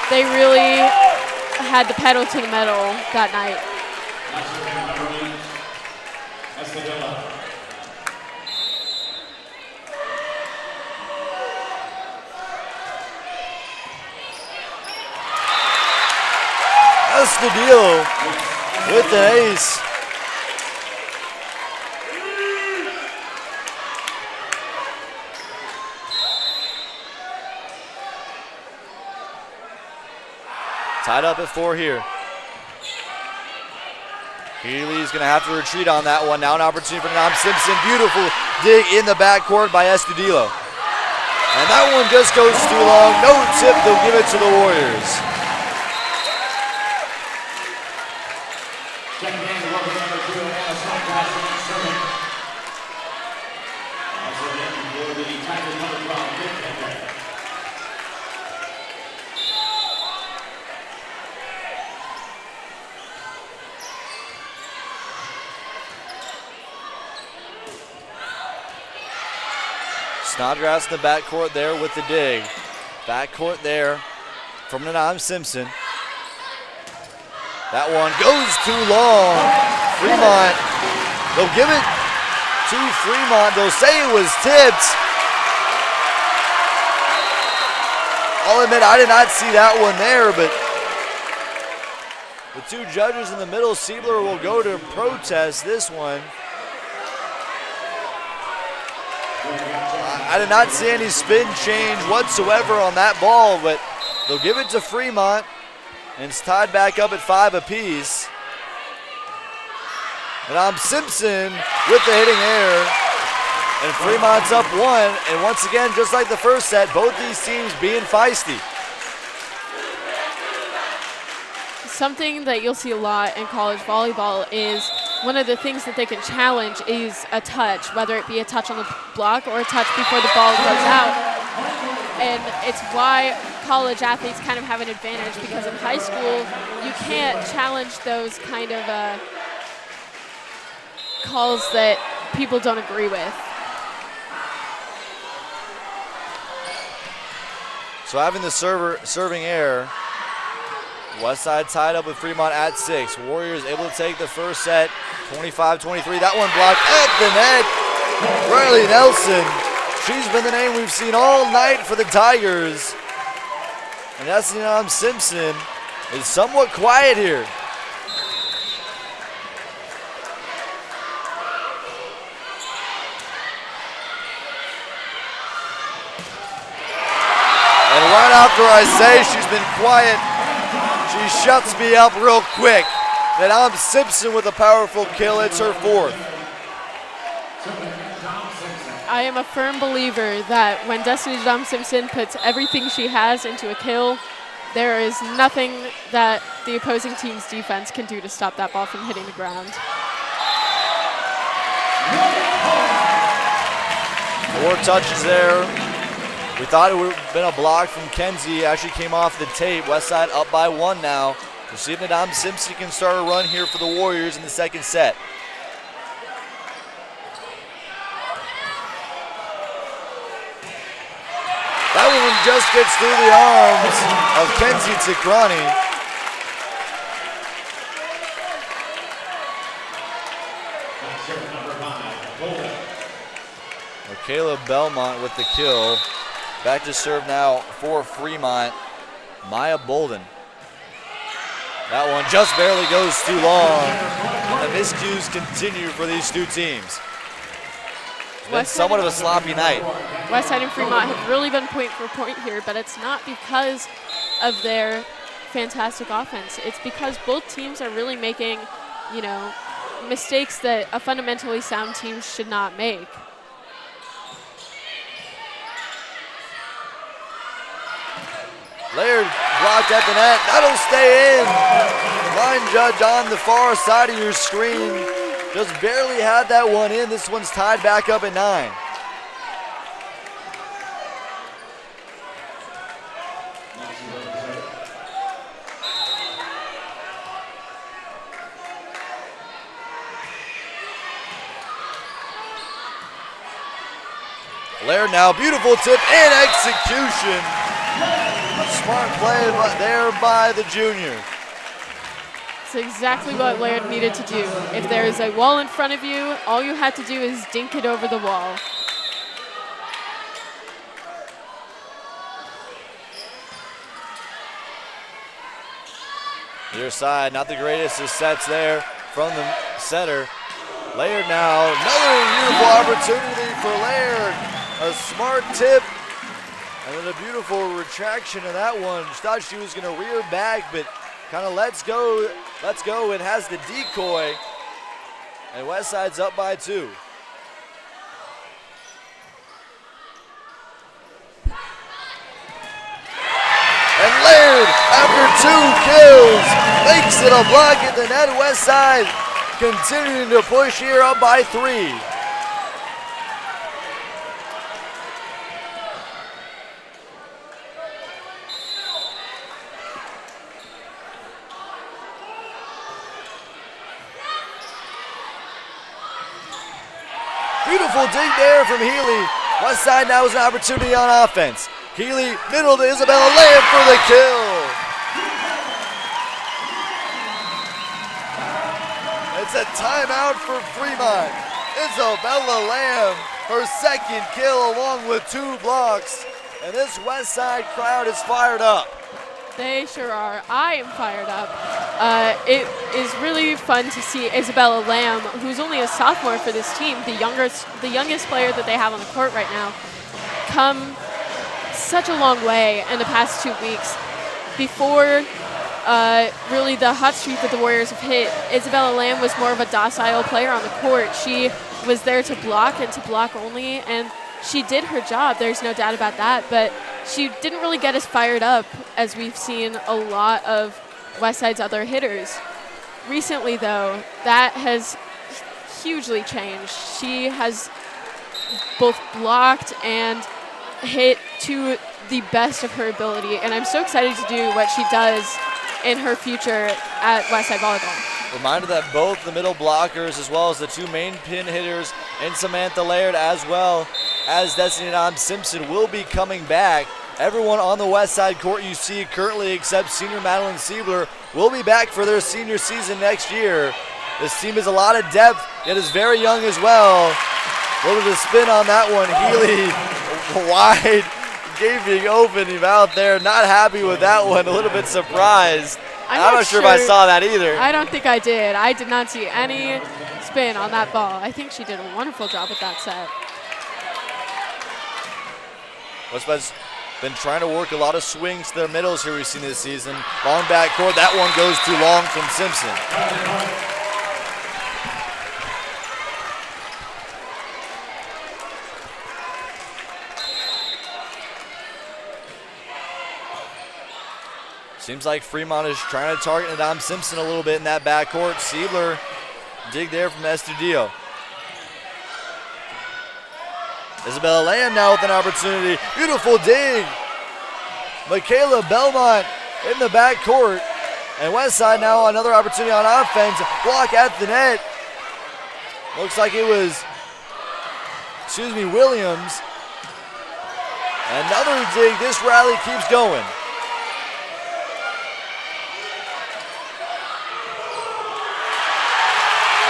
they really had the pedal to the metal that night. That's the deal with the ace. Tied up at 4 here. Healy's going to have to retreat on that one. Now an opportunity for Nam Simpson. Beautiful dig in the backcourt by Estudillo. And that one just goes too long. No tip. They'll give it to the Warriors. Snodgrass in the backcourt there with the dig. Backcourt there from Nanam Simpson. That one goes too long. Fremont, they'll give it to Fremont. They'll say it was tipped. I'll admit I did not see that one there, but the two judges in the middle, Siebler will go to protest this one. I did not see any spin change whatsoever on that ball, but they'll give it to Fremont, and it's tied back up at 5 apiece. And Simpson with the hitting error, and Fremont's up 1, and once again, just like the first set, both these teams being feisty. Something that you'll see a lot in college volleyball is one of the things that they can challenge is a touch, whether it be a touch on the block or a touch before the ball goes out. And it's why college athletes kind of have an advantage, because in high school, you can't challenge those kind of calls that people don't agree with. So having the serving error, Westside tied up with Fremont at 6. Warriors able to take the first set, 25-23. That one blocked at the net. Riley Nelson, she's been the name we've seen all night for the Tigers. And Essingham Simpson is somewhat quiet here. And right after I say she's been quiet, she shuts me up real quick. Then Simpson with a powerful kill. It's her 4th. I am a firm believer that when Destiny Dom Simpson puts everything she has into a kill, there is nothing that the opposing team's defense can do to stop that ball from hitting the ground. More touches there. We thought it would have been a block from Kenzie. Actually came off the tape. Westside up by 1 now. We'll see if Nadam Simpson can start a run here for the Warriors in the second set. That one just gets through the arms of Kenzie Tikrani. Michaela Belmont with the kill. Back to serve now for Fremont, Maya Bolden. That one just barely goes too long, and the miscues continue for these two teams. It's been somewhat of a sloppy night. Westside and Fremont have really been point for point here, but it's not because of their fantastic offense. It's because both teams are really making, you know, mistakes that a fundamentally sound team should not make. Laird blocked at the net. That'll stay in. Line judge on the far side of your screen just barely had that one in. This one's tied back up at 9. Laird now, beautiful tip and execution. Smart play there by the junior. It's exactly what Laird needed to do. If there is a wall in front of you, all you had to do is dink it over the wall. Near side, not the greatest of sets there from the setter. Laird now, another beautiful opportunity for Laird. A smart tip. And then a beautiful retraction of that one. She thought she was going to rear back, but kind of lets go, and has the decoy. And Westside's up by 2. And Laird, after 2 kills, makes it a block at the net. Westside continuing to push here, up by 3. Beautiful dig there from Healy. Westside now has an opportunity on offense. Healy, middle to Isabella Lamb for the kill. It's a timeout for Fremont. Isabella Lamb, her second kill along with 2 blocks. And this Westside crowd is fired up. They sure are. I am fired up. It is really fun to see Isabella Lamb, who's only a sophomore for this team, the youngest player that they have on the court right now, come such a long way in the past 2 weeks. Before really the hot streak that the Warriors have hit, Isabella Lamb was more of a docile player on the court. She was there to block and to block only, and she did her job. There's no doubt about that, but she didn't really get us fired up as we've seen a lot of Westside's other hitters. Recently, though, that has hugely changed. She has both blocked and hit to the best of her ability, and I'm so excited to do what she does in her future at Westside Volleyball. Reminder that both the middle blockers as well as the 2 main pin hitters and Samantha Laird as well as Destiny Dom Simpson will be coming back. Everyone on the Westside court you see currently except senior Madeline Siebler will be back for their senior season next year. This team has a lot of depth, yet is very young as well. A little bit of spin on that one. Healy wide, gaping opening out there. Not happy with that one, a little bit surprised. I'm not sure if I saw that either. I don't think I did. I did not see any spin on that ball. I think she did a wonderful job with that set. Westside's been trying to work a lot of swings to their middles here we've seen this season. Long back court, that one goes too long from Simpson. Seems like Fremont is trying to target Dom Simpson a little bit in that backcourt. Siebler, dig there from Estudillo. Isabella Lamb now with an opportunity. Beautiful dig. Michaela Belmont in the backcourt. And Westside now another opportunity on offense. Block at the net. Looks like it was, Williams. Another dig. This rally keeps going.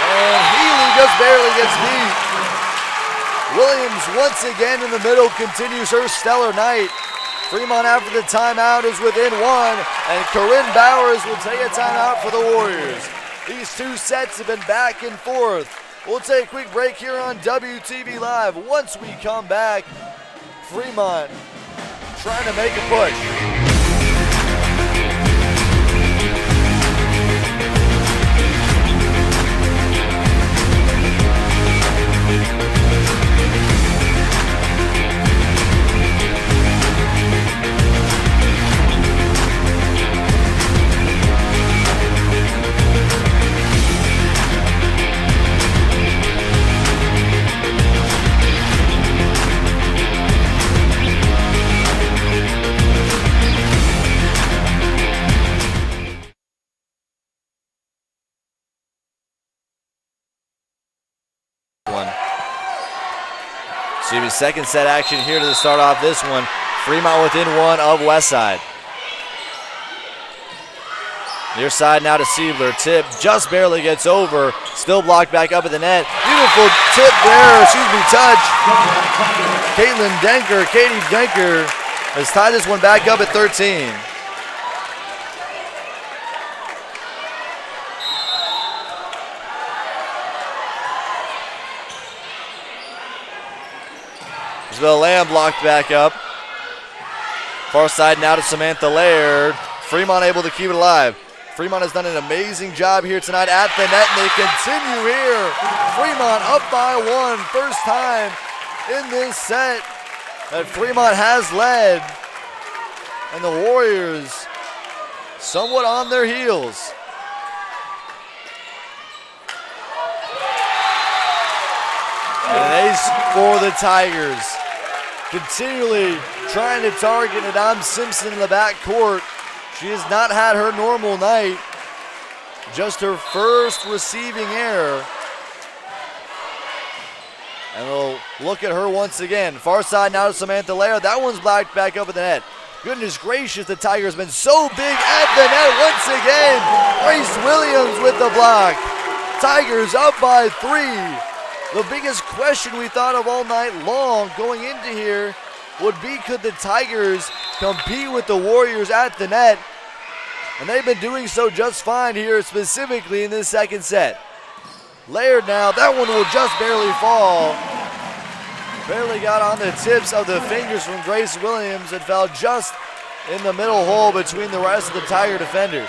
And Healy just barely gets beat. Williams once again in the middle continues her stellar night. Fremont after the timeout is within one, and Corinne Bowers will take a timeout for the Warriors. These two sets have been back and forth. We'll take a quick break here on WTV Live. Once we come back, Fremont trying to make a push. Second set action here to start off this one. Fremont within one of Westside. Near side now to Siebler. Tip just barely gets over. Still blocked back up at the net. Beautiful tip there. Touch. Katie Denker has tied this one back up at 13. Isabel Lamb blocked back up. Far side now to Samantha Laird. Fremont able to keep it alive. Fremont has done an amazing job here tonight at the net, and they continue here. Fremont up by one. First time in this set that Fremont has led. And the Warriors somewhat on their heels. And an ace for the Tigers. Continually trying to target Adam Simpson in the backcourt. She has not had her normal night. Just her first receiving error. And we'll look at her once again. Far side now to Samantha Laird. That one's blacked back up at the net. Goodness gracious, the Tigers been so big at the net once again. Grace Williams with the block. Tigers up by 3. The biggest question we thought of all night long going into here would be, could the Tigers compete with the Warriors at the net? And they've been doing so just fine here, specifically in this second set. Laird now, that one will just barely fall. Barely got on the tips of the fingers from Grace Williams and fell just in the middle hole between the rest of the Tiger defenders.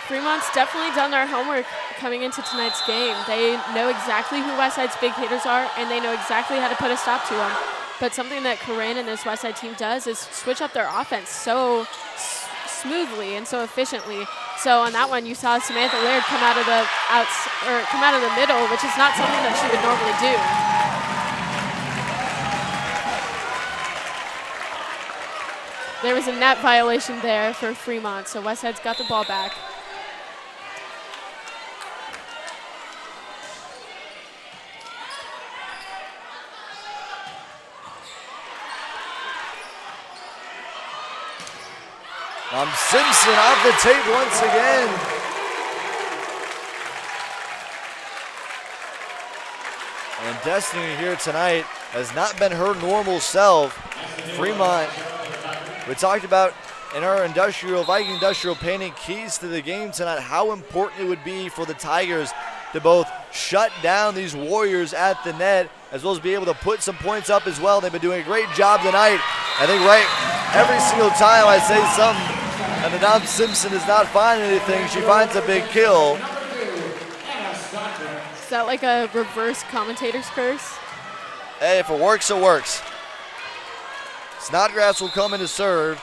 Fremont's definitely done their homework coming into tonight's game. They know exactly who Westside's big hitters are, and they know exactly how to put a stop to them. But something that Corinne and this Westside team does is switch up their offense so smoothly and so efficiently. So on that one, you saw Samantha Laird come out of the middle, which is not something that she would normally do. There was a net violation there for Fremont, so Westside's got the ball back. Simpson off the tape once again. And Destiny here tonight has not been her normal self. Fremont, we talked about in our Viking Industrial painting keys to the game tonight, how important it would be for the Tigers to both shut down these Warriors at the net, as well as be able to put some points up as well. They've been doing a great job tonight. I think every single time I say something and Adam Simpson is not finding anything, she finds a big kill. Is that like a reverse commentator's curse? Hey, if it works, it works. Snodgrass will come in to serve.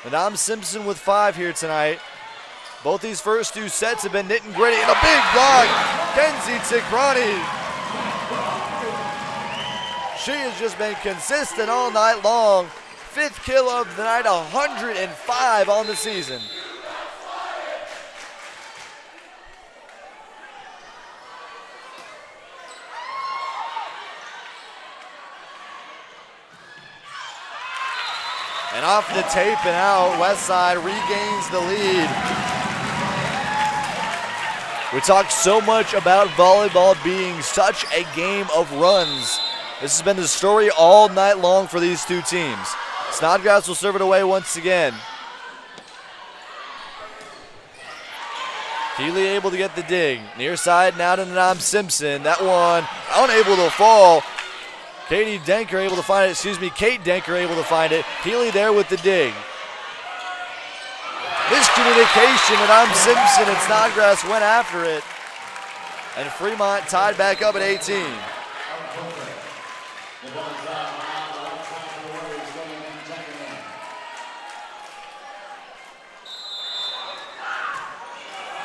Adam Simpson with 5 here tonight. Both these first 2 sets have been knit and gritty, and a big block. Kenzie Tikrani. She has just been consistent all night long. 5th kill of the night, 105 on the season. And off the tape and out, Westside regains the lead. We talk so much about volleyball being such a game of runs. This has been the story all night long for these two teams. Snodgrass will serve it away once again. Keeley able to get the dig. Near side now to Nam Simpson. That one unable to fall. Kate Denker able to find it. Keeley there with the dig. Miscommunication, and Nam Simpson and Snodgrass went after it. And Fremont tied back up at 18.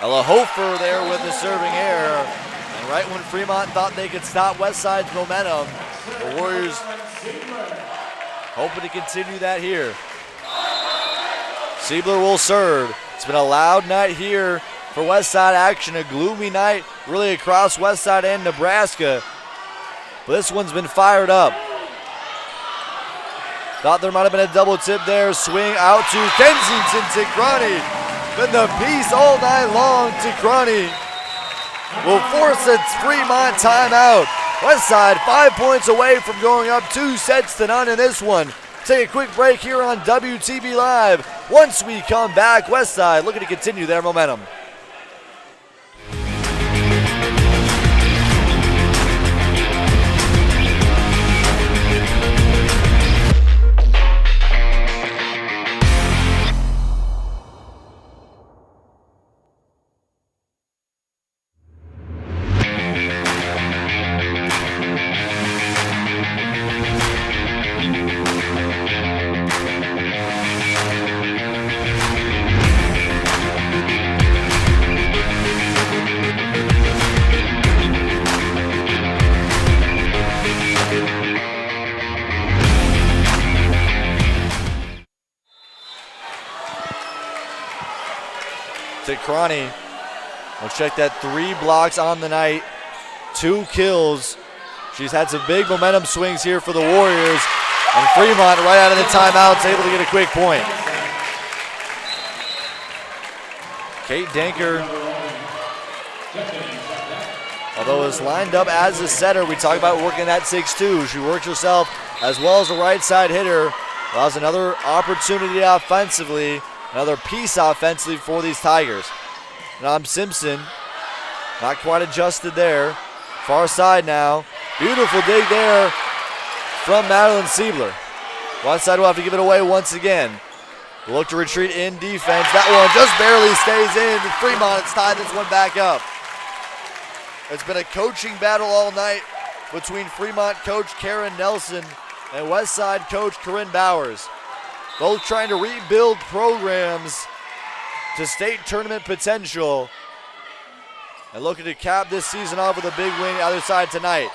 Ella Hofer there with the serving error. And right when Fremont thought they could stop Westside's momentum, the Warriors hoping to continue that here. Siebler will serve. It's been a loud night here for Westside action, a gloomy night really across Westside and Nebraska. But this one's been fired up. Thought there might have been a double tip there. Swing out to Kensington Ticrani. Been the piece all night long. Ticrani will force a Fremont timeout. Westside 5 points away from going up 2-0 in this one. Take a quick break here on WTV Live. Once we come back, Westside looking to continue their momentum. Ticrani will check that 3 blocks on the night, 2 kills. She's had some big momentum swings here for the Warriors, and Fremont right out of the timeout is able to get a quick point. Kate Denker, although is lined up as a setter, we talk about working that 6-2. She works herself as well as a right side hitter, allows another opportunity offensively. Another piece offensively for these Tigers. Nam Simpson, not quite adjusted there. Far side now. Beautiful dig there from Madeline Siebler. Westside will have to give it away once again. We'll look to retreat in defense. That one just barely stays in. Fremont has tied this one back up. It's been a coaching battle all night between Fremont coach Karen Nelson and Westside coach Corinne Bowers. Both trying to rebuild programs to state tournament potential and looking to cap this season off with a big win either side tonight.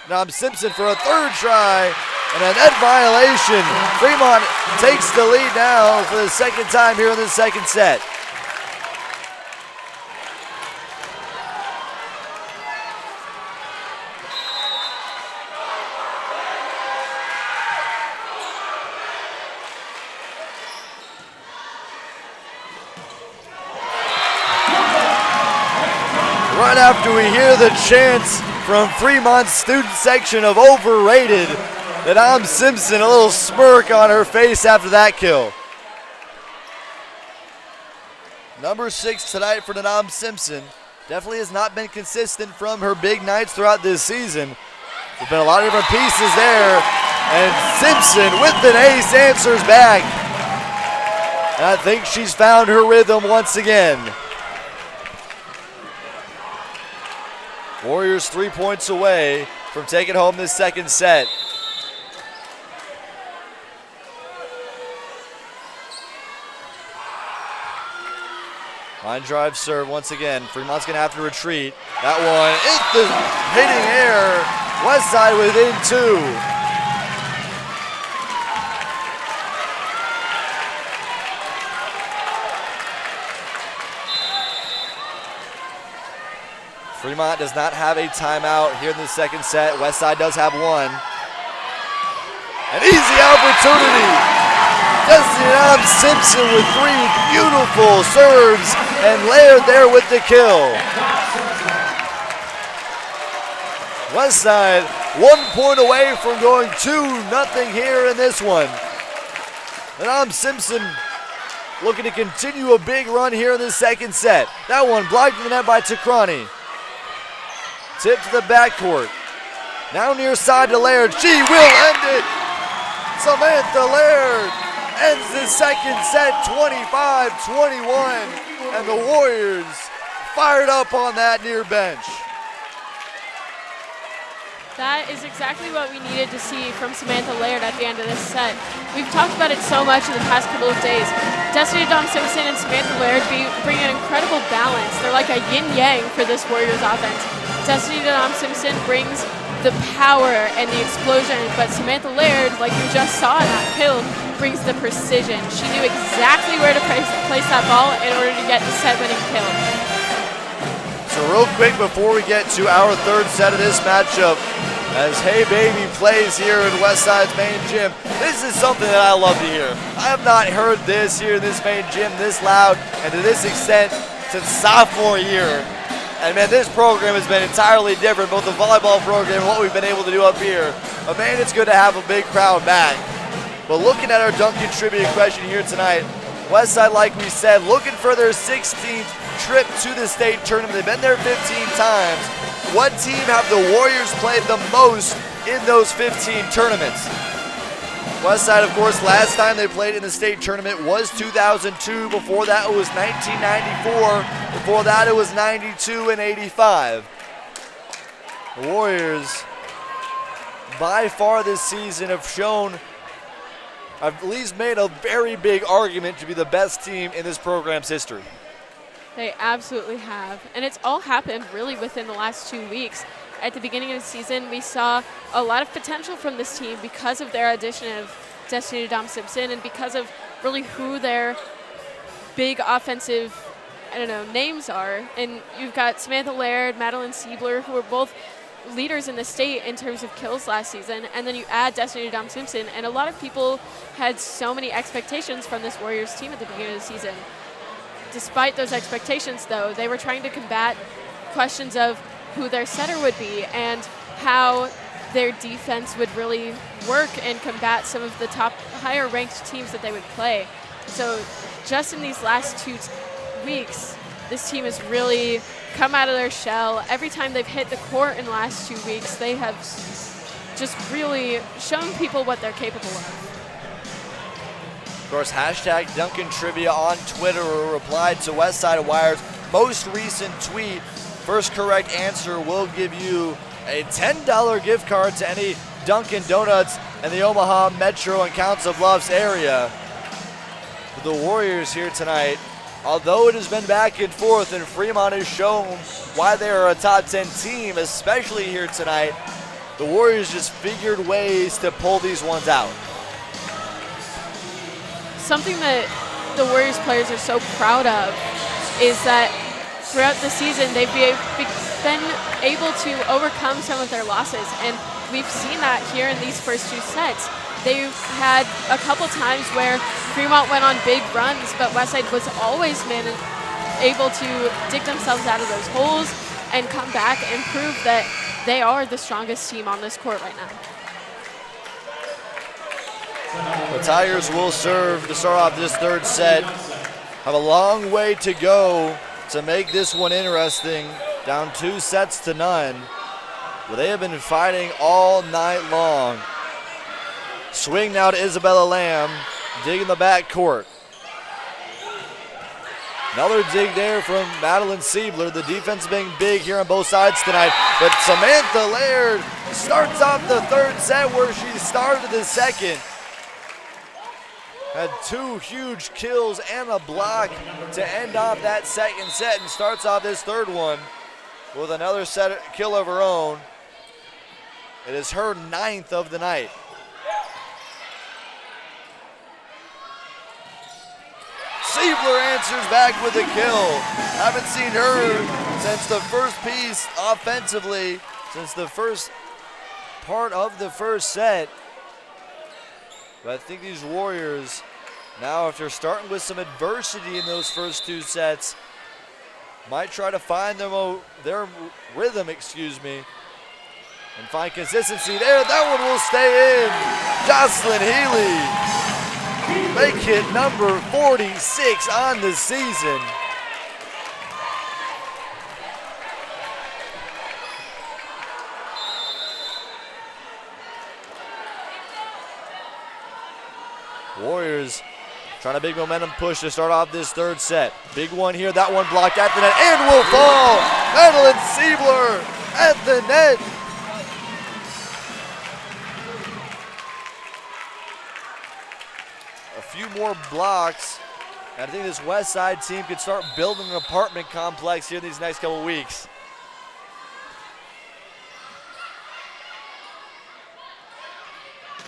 Nam Simpson for a 3rd try and a net violation. Fremont takes the lead now for the 2nd time here in the 2nd set. Right after we hear the chants from Fremont's student section of overrated, that Nam Simpson, a little smirk on her face after that kill. Number 6 tonight for Nam Simpson. Definitely has not been consistent from her big nights throughout this season. There's been a lot of different pieces there, and Simpson with an ace answers back. And I think she's found her rhythm once again. Warriors 3 points away from taking home this 2nd set. Line drive serve once again. Fremont's going to have to retreat. That one is the hitting air. Westside within 2. Fremont does not have a timeout here in the 2nd set. Westside does have one. An easy opportunity. Destiny Simpson with 3 beautiful serves, and Laird there with the kill. Westside 1 point away from going 2-0 here in this one. And Simpson looking to continue a big run here in the second set. That one blocked in the net by Takrani. Tip to the backcourt. Now near side to Laird. She will end it. Samantha Laird ends the second set 25-21. And the Warriors fired up on that near bench. That is exactly what we needed to see from Samantha Laird at the end of this set. We've talked about it so much in the past couple of days. Destiny Simpson and Samantha Laird bring an incredible balance. They're like a yin-yang for this Warriors offense. Destiny Simpson brings the power and the explosion, but Samantha Laird, like you just saw in that kill, brings the precision. She knew exactly where to place that ball in order to get the set-winning kill. So real quick before we get to our third set of this matchup, as Hey Baby plays here in Westside's main gym, this is something that I love to hear. I have not heard this here in this main gym this loud and to this extent since sophomore year. And man, this program has been entirely different, both the volleyball program and what we've been able to do up here. But man, it's good to have a big crowd back. But looking at our Dunkin Trivia Question here tonight, Westside, like we said, looking for their 16th trip to the state tournament. They've been there 15 times. What team have the Warriors played the most in those 15 tournaments? Westside, of course, last time they played in the state tournament was 2002. Before that, it was 1994. Before that, it was 92 and 85. The Warriors, by far this season, have shown, at least made a very big argument to be the best team in this program's history. They absolutely have. And it's all happened really within the last 2 weeks. At the beginning of the season, we saw a lot of potential from this team because of their addition of Destiny Simpson and because of really who their big offensive, names are. And you've got Samantha Laird, Madeline Siebler, who are both leaders in the state in terms of kills last season. And then you add Destiny Simpson, and a lot of people had so many expectations from this Warriors team at the beginning of the season. Despite those expectations, though, they were trying to combat questions of who their setter would be and how their defense would really work and combat some of the top higher ranked teams that they would play. So just in these last 2 weeks, this team has really come out of their shell. Every time they've hit the court in the last 2 weeks, they have just really shown people what they're capable of. Of course, hashtag Dunkin Trivia on Twitter replied to Westside Wire's most recent tweet. First correct answer will give you a $10 gift card to any Dunkin Donuts in the Omaha Metro and Council Bluffs area. The Warriors here tonight, although it has been back and forth and Fremont has shown why they are a top 10 team, especially here tonight, the Warriors just figured ways to pull these ones out. Something that the Warriors players are so proud of is that throughout the season they've been able to overcome some of their losses, and we've seen that here in these first 2 sets. They've had a couple times where Fremont went on big runs, but Westside was always able to dig themselves out of those holes and come back and prove that they are the strongest team on this court right now. The Tigers will serve to start off this third set. Have a long way to go to make this one interesting. Down 2 sets to none. But they have been fighting all night long. Swing now to Isabella Lamb, digging the back court. Another dig there from Madeline Siebler. The defense being big here on both sides tonight. But Samantha Laird starts off the third set where she started the second. Had 2 huge kills and a block to end off that second set and starts off this third one with another kill of her own. It is her 9th of the night. Siebler answers back with a kill. Haven't seen her since the first piece offensively, since the first part of the first set. But I think these Warriors Now, if they're starting with some adversity in those first 2 sets, might try to find their rhythm, and find consistency there. That one will stay in. Jocelyn Healy, make hit number 46 on the season. Warriors trying a big momentum push to start off this 3rd set. Big one here, that one blocked at the net and will fall. Madeline Siebler at the net. A few more blocks, and I think this Westside team could start building an apartment complex here in these next couple weeks.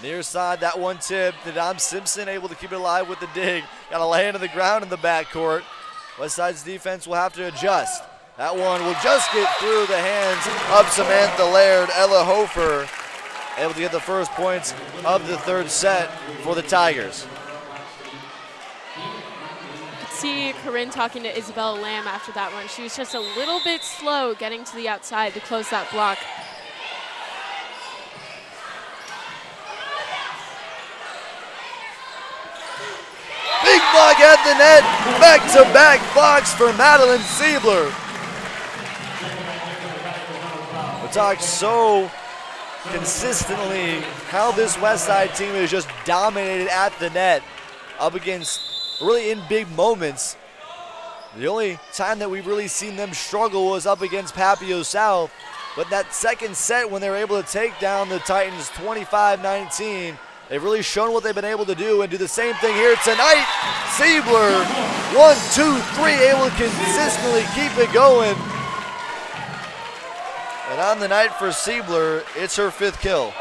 Near side, that one tip. Nadam Simpson able to keep it alive with the dig. Got to lay into the ground in the backcourt. Westside's defense will have to adjust. That one will just get through the hands of Samantha Laird. Ella Hofer able to get the first points of the 3rd set for the Tigers. See Corinne talking to Isabella Lamb after that one. She was just a little bit slow getting to the outside to close that block. Big block at the net. Back-to-back blocks for Madeline Siebler. We talked so consistently how this Westside team is just dominated at the net up against really in big moments. The only time that we've really seen them struggle was up against Papio South. But that 2nd set when they were able to take down the Titans 25-19, they've really shown what they've been able to do and do the same thing here tonight. Siebler, 1, 2, 3, able to consistently keep it going. And on the night for Siebler, it's her 5th kill.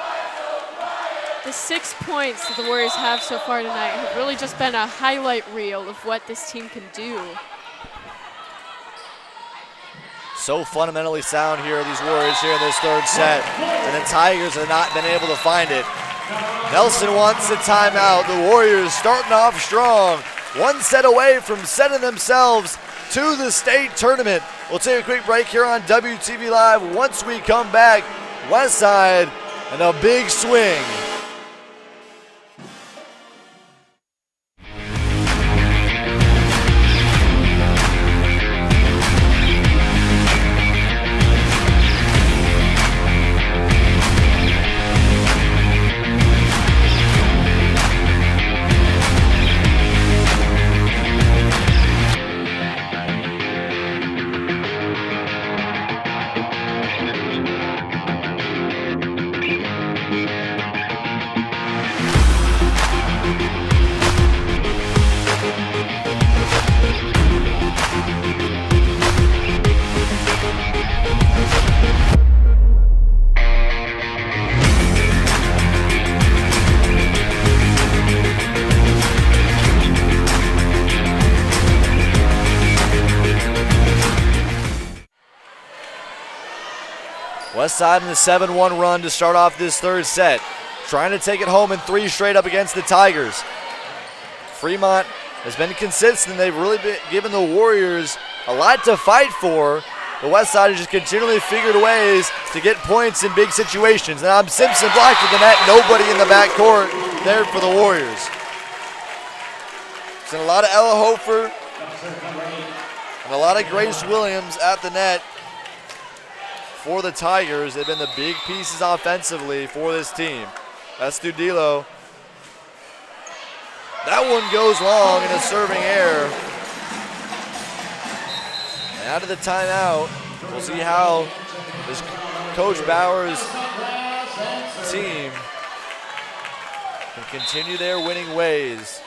The 6 points that the Warriors have so far tonight have really just been a highlight reel of what this team can do. So fundamentally sound here, these Warriors here in this 3rd set. And the Tigers have not been able to find it. Nelson wants a timeout. The Warriors starting off strong. 1 set away from sending themselves to the state tournament. We'll take a quick break here on WTV Live. Once we come back, Westside and a big swing. Westside in a 7-1 run to start off this 3rd set. Trying to take it home in 3 straight up against the Tigers. Fremont has been consistent. They've really been given the Warriors a lot to fight for. The Westside has just continually figured ways to get points in big situations. Now Simpson blocked at the net. Nobody in the backcourt there for the Warriors. Seen a lot of Ella Hofer and a lot of Grace Williams at the net for the Tigers. They've been the big pieces offensively for this team. Estudillo. That one goes long in a serving error. And out of the timeout, we'll see how this Coach Bauer's team can continue their winning ways.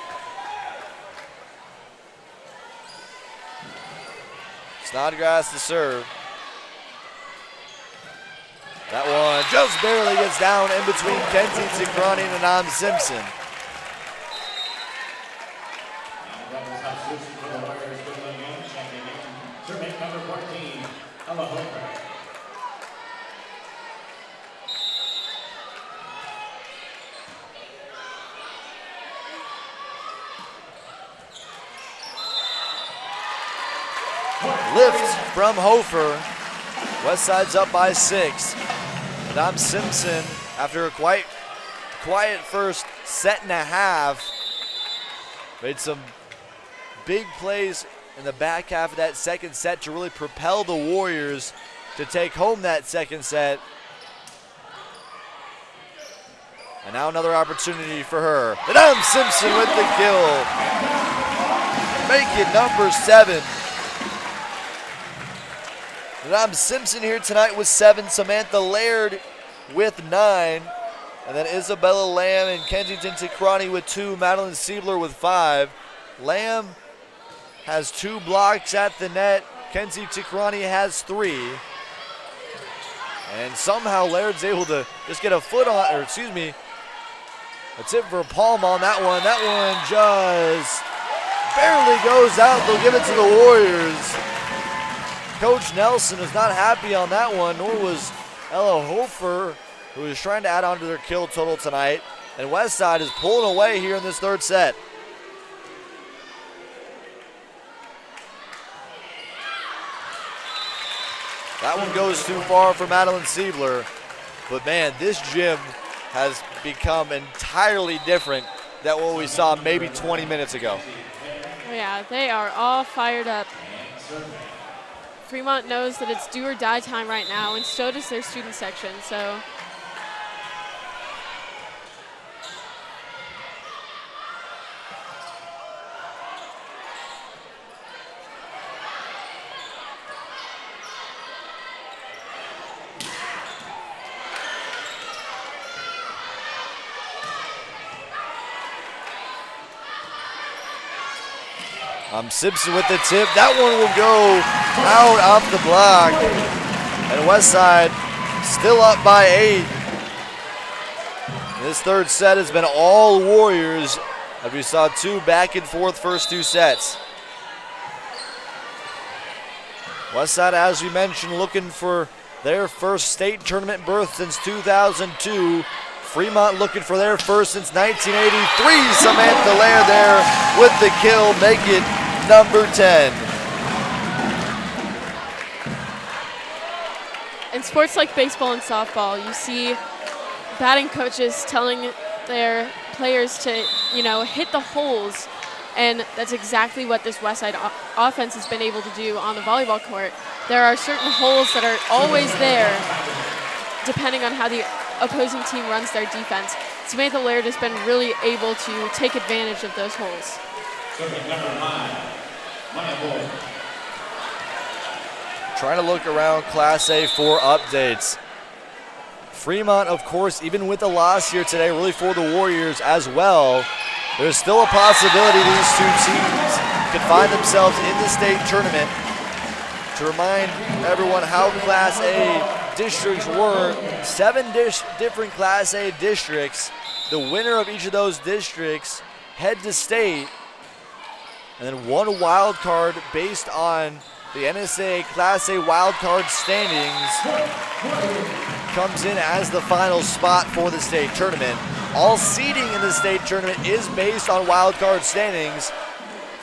Snodgrass to serve. That one just barely gets down in between Kenzie Tigrani and Anam Simpson. lift from Hofer. Westside's up by 6. Adam Simpson, after a quite quiet first set and a half, made some big plays in the back half of that second set to really propel the Warriors to take home that second set. And now another opportunity for her. Adam Simpson with the kill. Make it number 7. Adam Simpson here tonight with 7. Samantha Laird with 9. And then Isabella Lamb and Kensington Ticrani with 2. Madeline Siebler with 5. Lamb has 2 blocks at the net. Kenzie Ticrani has 3. And somehow Laird's able to just get a foot on, or excuse me, a tip for a palm on that one. That one just barely goes out. They'll give it to the Warriors. Coach Nelson is not happy on that one, nor was Ella Hofer, who is trying to add on to their kill total tonight. And Westside is pulling away here in this third set. That one goes too far for Madeline Siebler. But man, this gym has become entirely different than what we saw maybe 20 minutes ago. Yeah, they are all fired up. Fremont knows that it's do or die time right now, and so does their student section. So Simpson with the tip. That one will go out off the block. And Westside still up by 8. This third set has been all Warriors, as we saw 2 back and forth first 2 sets. Westside, as we mentioned, looking for their first state tournament berth since 2002. Fremont looking for their first since 1983. Samantha Lair there with the kill, make it number 10. in sports like baseball and softball, you see batting coaches telling their players to, hit the holes. And that's exactly what this Westside offense has been able to do on the volleyball court. There are certain holes that are always there, depending on how the opposing team runs their defense. Samantha Laird has been really able to take advantage of those holes. Trying to look around Class A for updates. Fremont, of course, even with the loss here today, really for the Warriors as well, there's still a possibility these two teams could find themselves in the state tournament. To remind everyone how Class A districts were, 7 different Class A districts. The winner of each of those districts head to state, and then 1 wild card based on the NSA Class A wild card standings comes in as the final spot for the state tournament. All seeding in the state tournament is based on wild card standings.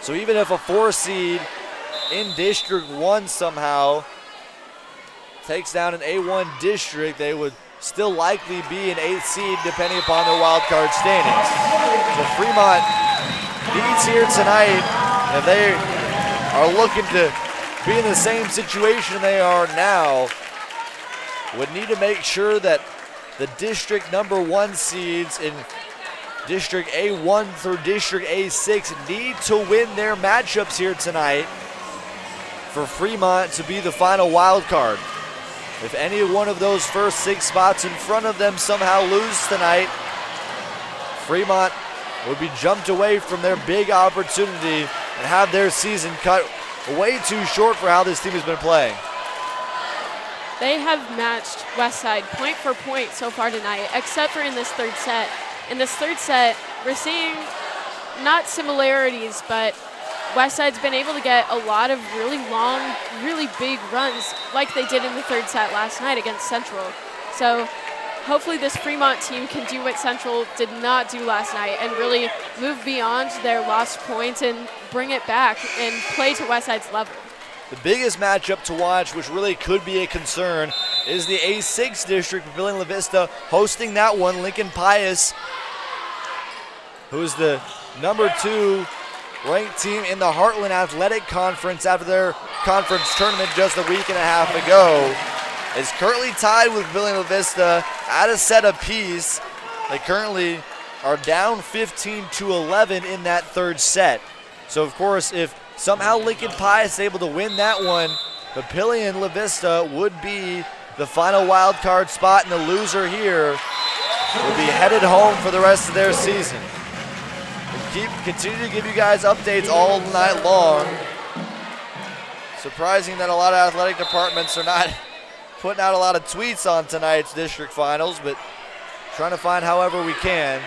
So even if a 4 seed in District 1 somehow takes down an A1 district, they would still likely be an 8th seed depending upon their wild card standings. So Fremont needs here tonight, if they are looking to be in the same situation they are now, would need to make sure that the district number 1 seeds in District A1 through District A6 need to win their matchups here tonight for Fremont to be the final wild card. If any one of those first 6 spots in front of them somehow lose tonight, Fremont would be jumped away from their big opportunity and have their season cut way too short for how this team has been playing. They have matched Westside point for point so far tonight, except for in this third set. In this third set, we're seeing not similarities, but Westside's been able to get a lot of really long, really big runs like they did in the third set last night against Central. So hopefully this Fremont team can do what Central did not do last night and really move beyond their lost points and bring it back and play to Westside's level. the biggest matchup to watch, which really could be a concern, is the A6 district, Papillion La Vista hosting that one. Lincoln Pius, who's the number 2 ranked team in the Heartland Athletic Conference after their conference tournament just a week and a half ago, is currently tied with Papillion La Vista at a set apiece. They currently are down 15-11 in that third set. So, of course, if somehow Lincoln Pius is able to win that one, Papillion La Vista would be the final wild card spot, and the loser here would be headed home for the rest of their season. We'll continue to give you guys updates all night long. Surprising that a lot of athletic departments are not putting out a lot of tweets on tonight's district finals, but trying to find however we can.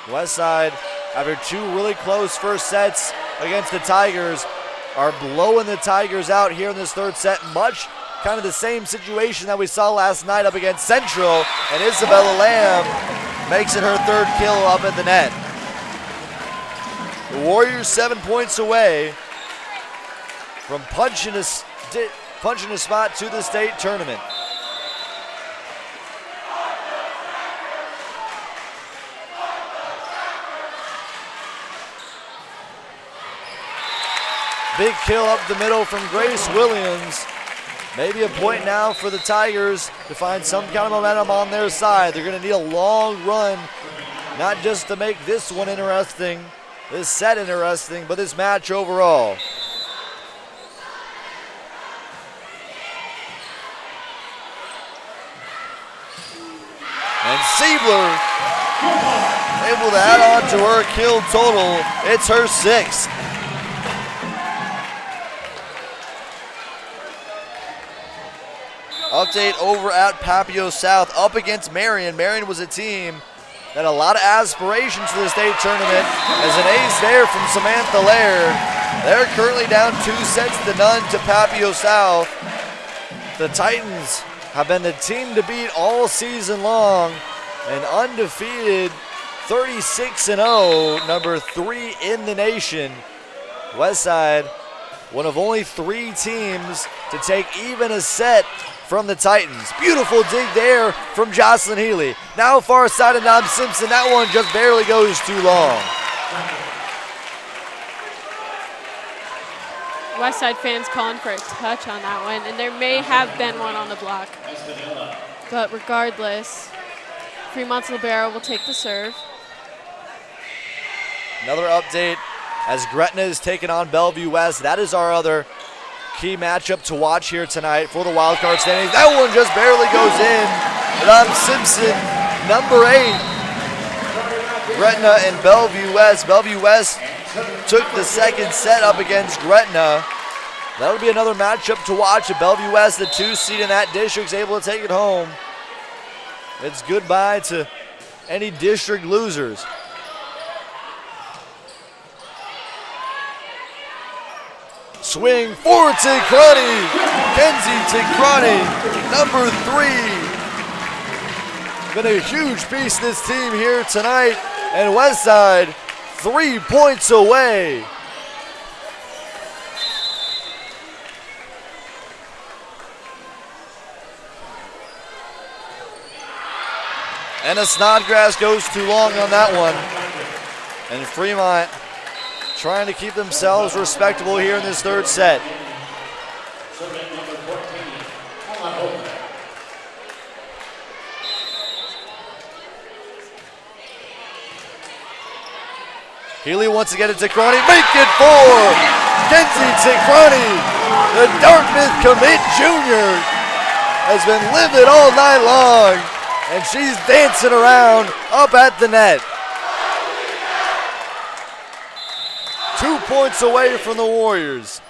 Westside, after 2 really close first sets against the Tigers, are blowing the Tigers out here in this third set. Much kind of the same situation that we saw last night up against Central, and Isabella Lamb makes it her 3rd kill up at the net. The Warriors 7 points away from punching a spot to the state tournament. Big kill up the middle from Grace Williams. Maybe a point now for the Tigers to find some kind of momentum on their side. They're going to need a long run, not just to make this one interesting, this set interesting, but this match overall. And Siebler able to add on to her kill total. It's her 6th. Update over at Papio South up against Marion. Marion was a team that had a lot of aspirations for the state tournament. As an ace there from Samantha Laird. They're currently down 2-0 to Papio South. The Titans have been the team to beat all season long. An undefeated 36-0, number 3 in the nation. Westside, one of only 3 teams to take even a set from the Titans. Beautiful dig there from Jocelyn Healy. Now far side of Nam Simpson. That one just barely goes too long. Westside fans calling for a touch on that one, and there may have been one on the block. But regardless, Fremont's libero will take the serve. Another update as Gretna is taking on Bellevue West. That is our other key matchup to watch here tonight for the wild card standings. That one just barely goes in. Nam Simpson, number 8. Gretna and Bellevue West. Bellevue West took the second set up against Gretna. That would be another matchup to watch. If Bellevue West, the 2 seed in that district, is able to take it home, it's goodbye to any district losers. Swing for Ticrani. Kenzie Ticrani, number 3. Been a huge piece of this team here tonight. And Westside 3 points away. And a Snodgrass goes too long on that one. And Fremont trying to keep themselves respectable here in this third set. Healy wants to get it to Ticrani. Make it 4! Kenzie Ticrani, the Dartmouth commit junior, has been livid all night long, and she's dancing around up at the net. 2 points away from the Warriors.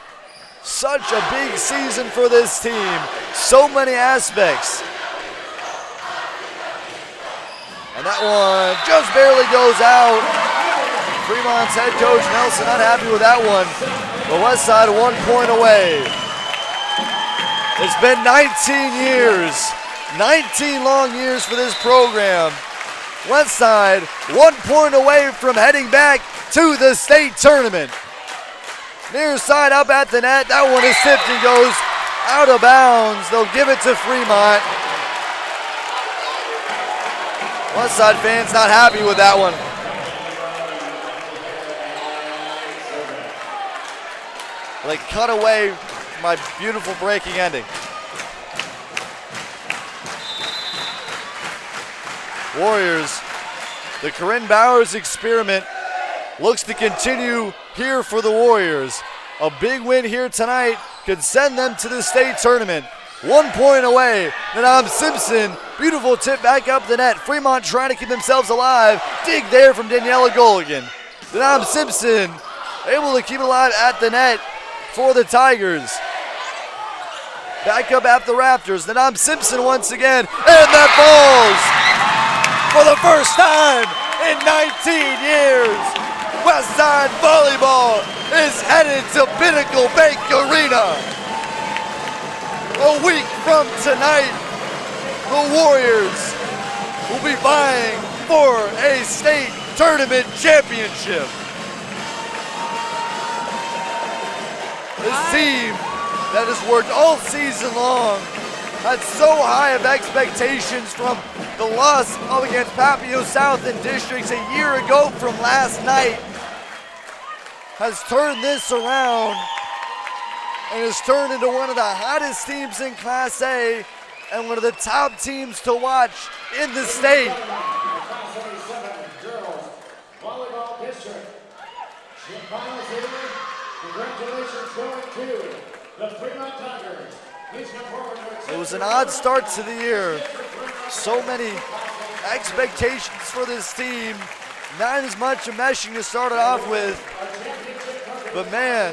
Such a big season for this team. So many aspects. And that one just barely goes out. Fremont's head coach Nelson not happy with that one. The Westside 1 point away. It's been 19 years. 19 long years for this program. Westside 1 point away from heading back to the state tournament. Near side up at the net. That one is tipped and goes out of bounds. They'll give it to Fremont. Westside fans not happy with that one. They cut away my beautiful breaking ending. Warriors, the Corinne Bowers experiment looks to continue here for the Warriors. A big win here tonight could send them to the state tournament. 1 point away. Nanam Simpson, beautiful tip back up the net. Fremont trying to keep themselves alive. Dig there from Daniela Gulligan. Nanam Simpson able to keep it alive at the net for the Tigers. Back up at the Raptors. Nanam Simpson once again, and that falls for the first time in 19 years. Westside Volleyball is headed to Pinnacle Bank Arena. A week from tonight, the Warriors will be vying for a state tournament championship. This team that has worked all season long had so high of expectations from the loss up against Papio South in districts a year ago from last night, has turned this around and has turned into one of the hottest teams in Class A and one of the top teams to watch in the state. Class A girls volleyball district. Final season, congratulations going to the Fremont Tigers. Please come forward to accept. It was an odd start to the year. So many expectations for this team. Not as much meshing to start it off with. But man,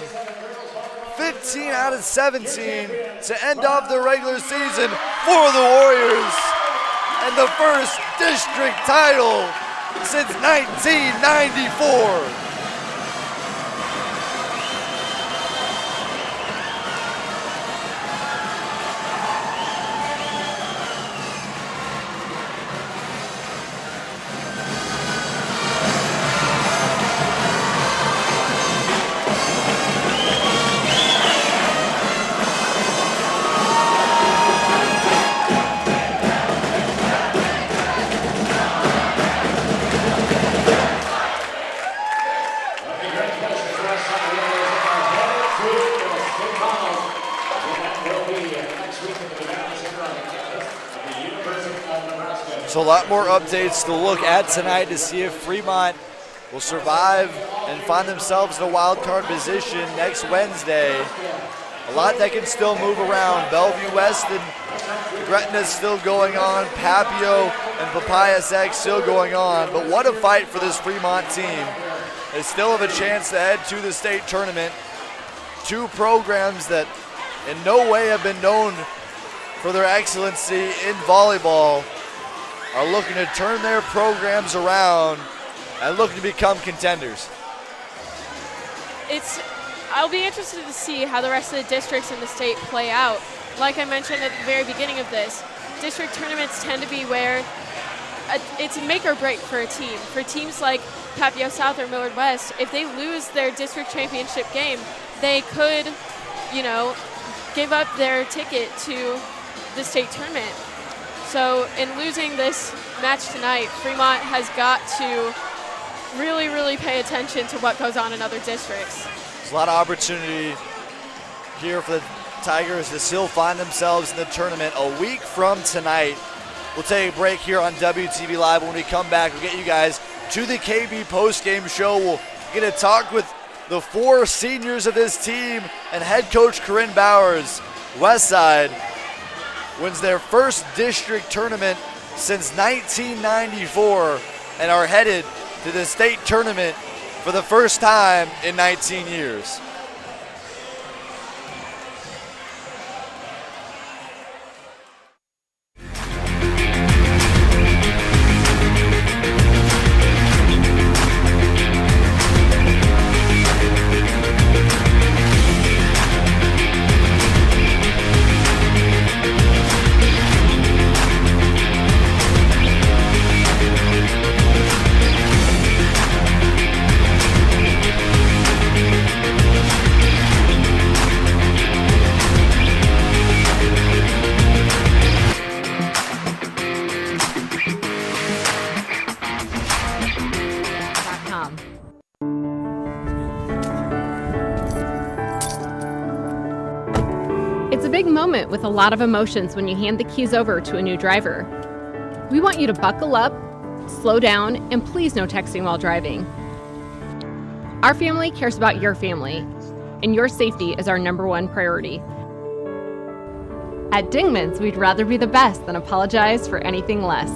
15 out of 17 to end off the regular season for the Warriors. And the first district title since 1994. So a lot more updates to look at tonight to see if Fremont will survive and find themselves in a wild card position next Wednesday. A lot that can still move around. Bellevue West and Gretna still going on. Papio and Papaya Sac still going on. But what a fight for this Fremont team. They still have a chance to head to the state tournament. Two programs that in no way have been known for their excellency in volleyball are looking to turn their programs around and looking to become contenders. I'll be interested to see how the rest of the districts in the state play out. Like I mentioned at the very beginning of this, district tournaments tend to be where it's a make or break for a team. For teams like Papio South or Millard West, if they lose their district championship game, they could, give up their ticket to the state tournament. So in losing this match tonight, Fremont has got to really, really pay attention to what goes on in other districts. There's a lot of opportunity here for the Tigers to still find themselves in the tournament a week from tonight. We'll take a break here on WTV Live. When we come back, we'll get you guys to the KB postgame show. We'll get a talk with the four seniors of this team and head coach Corinne Bowers. Westside wins their first district tournament since 1994 and are headed to the state tournament for the first time in 19 years. It's a big moment with a lot of emotions when you hand the keys over to a new driver. We want you to buckle up, slow down, and please no texting while driving. Our family cares about your family, and your safety is our #1 priority. At Dingman's, we'd rather be the best than apologize for anything less.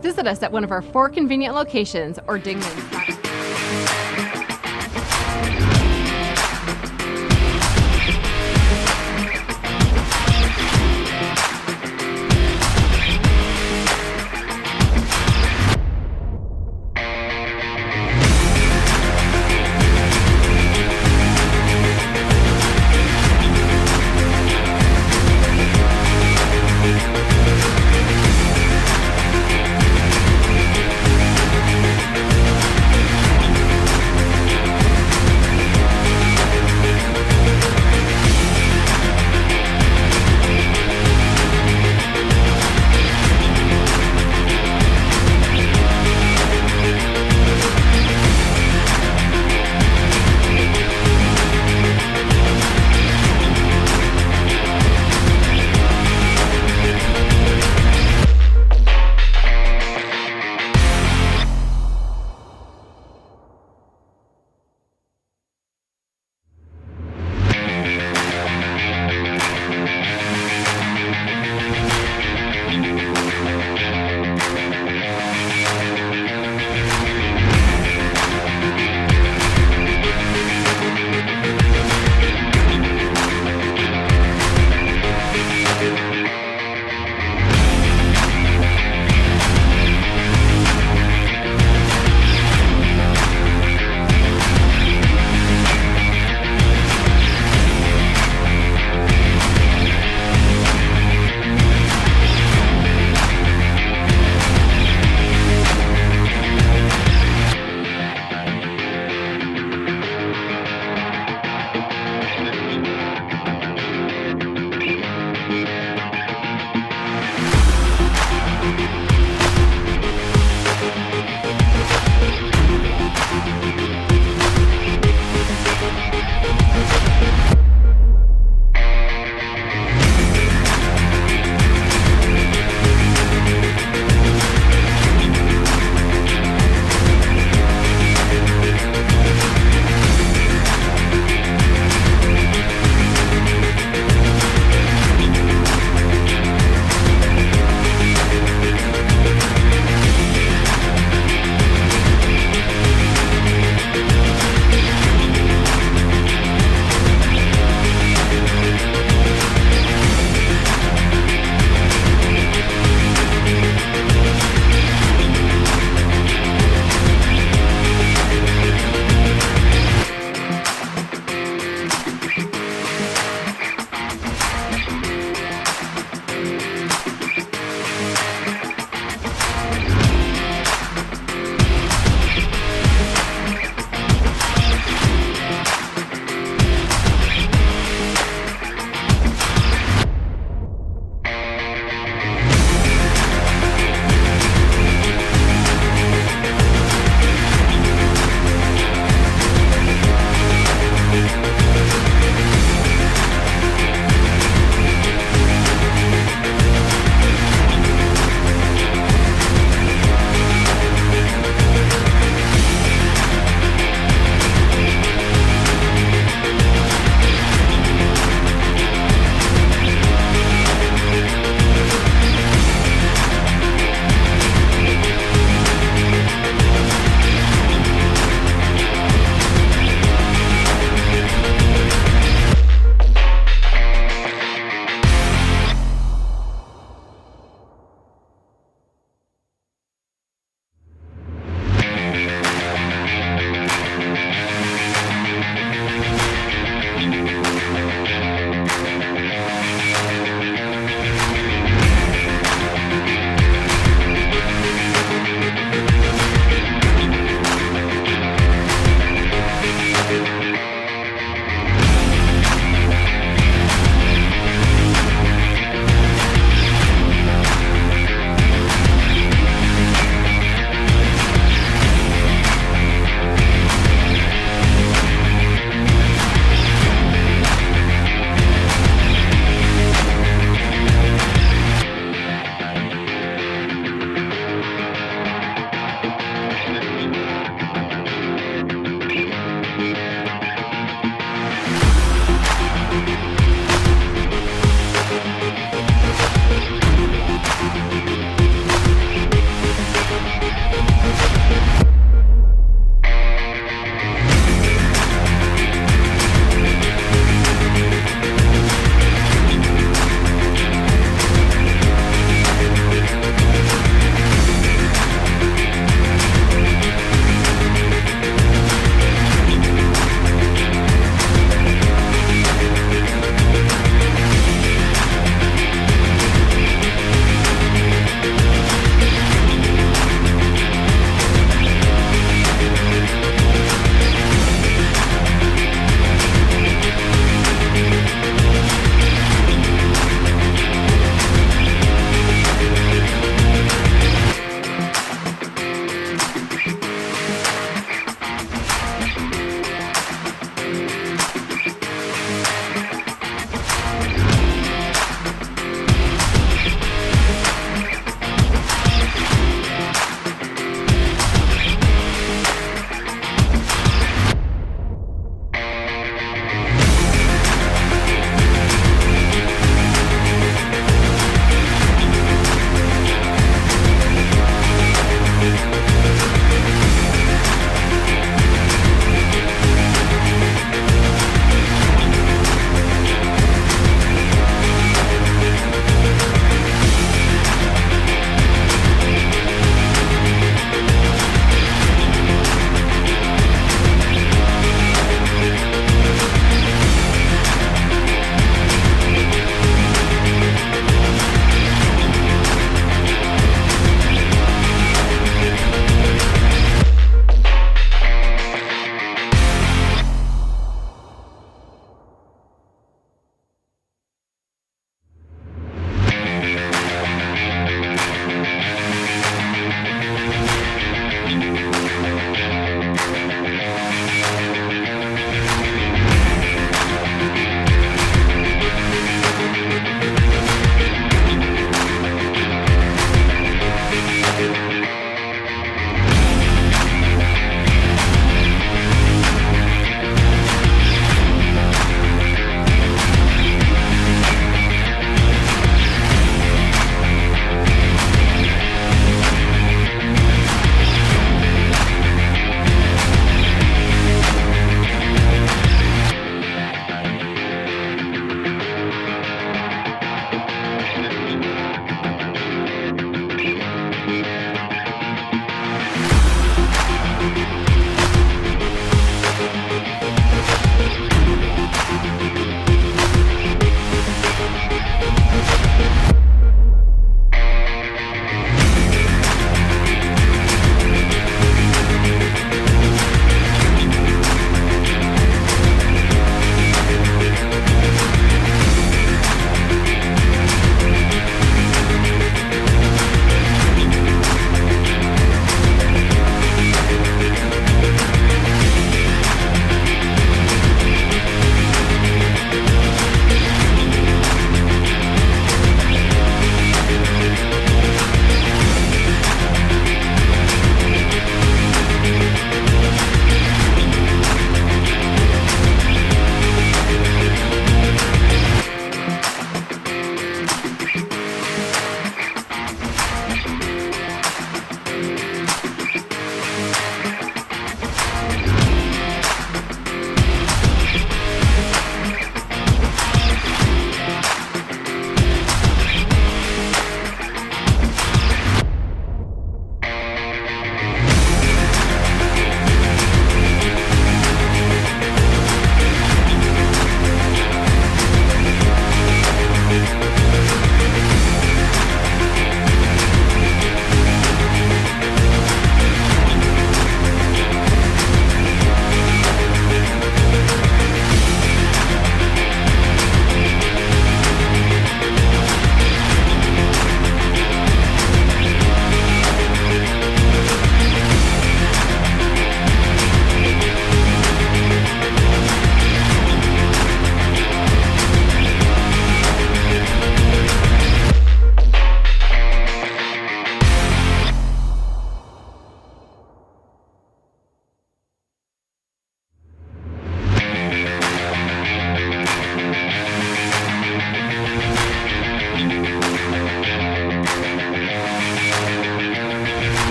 Visit us at one of our 4 convenient locations or Dingman's.com.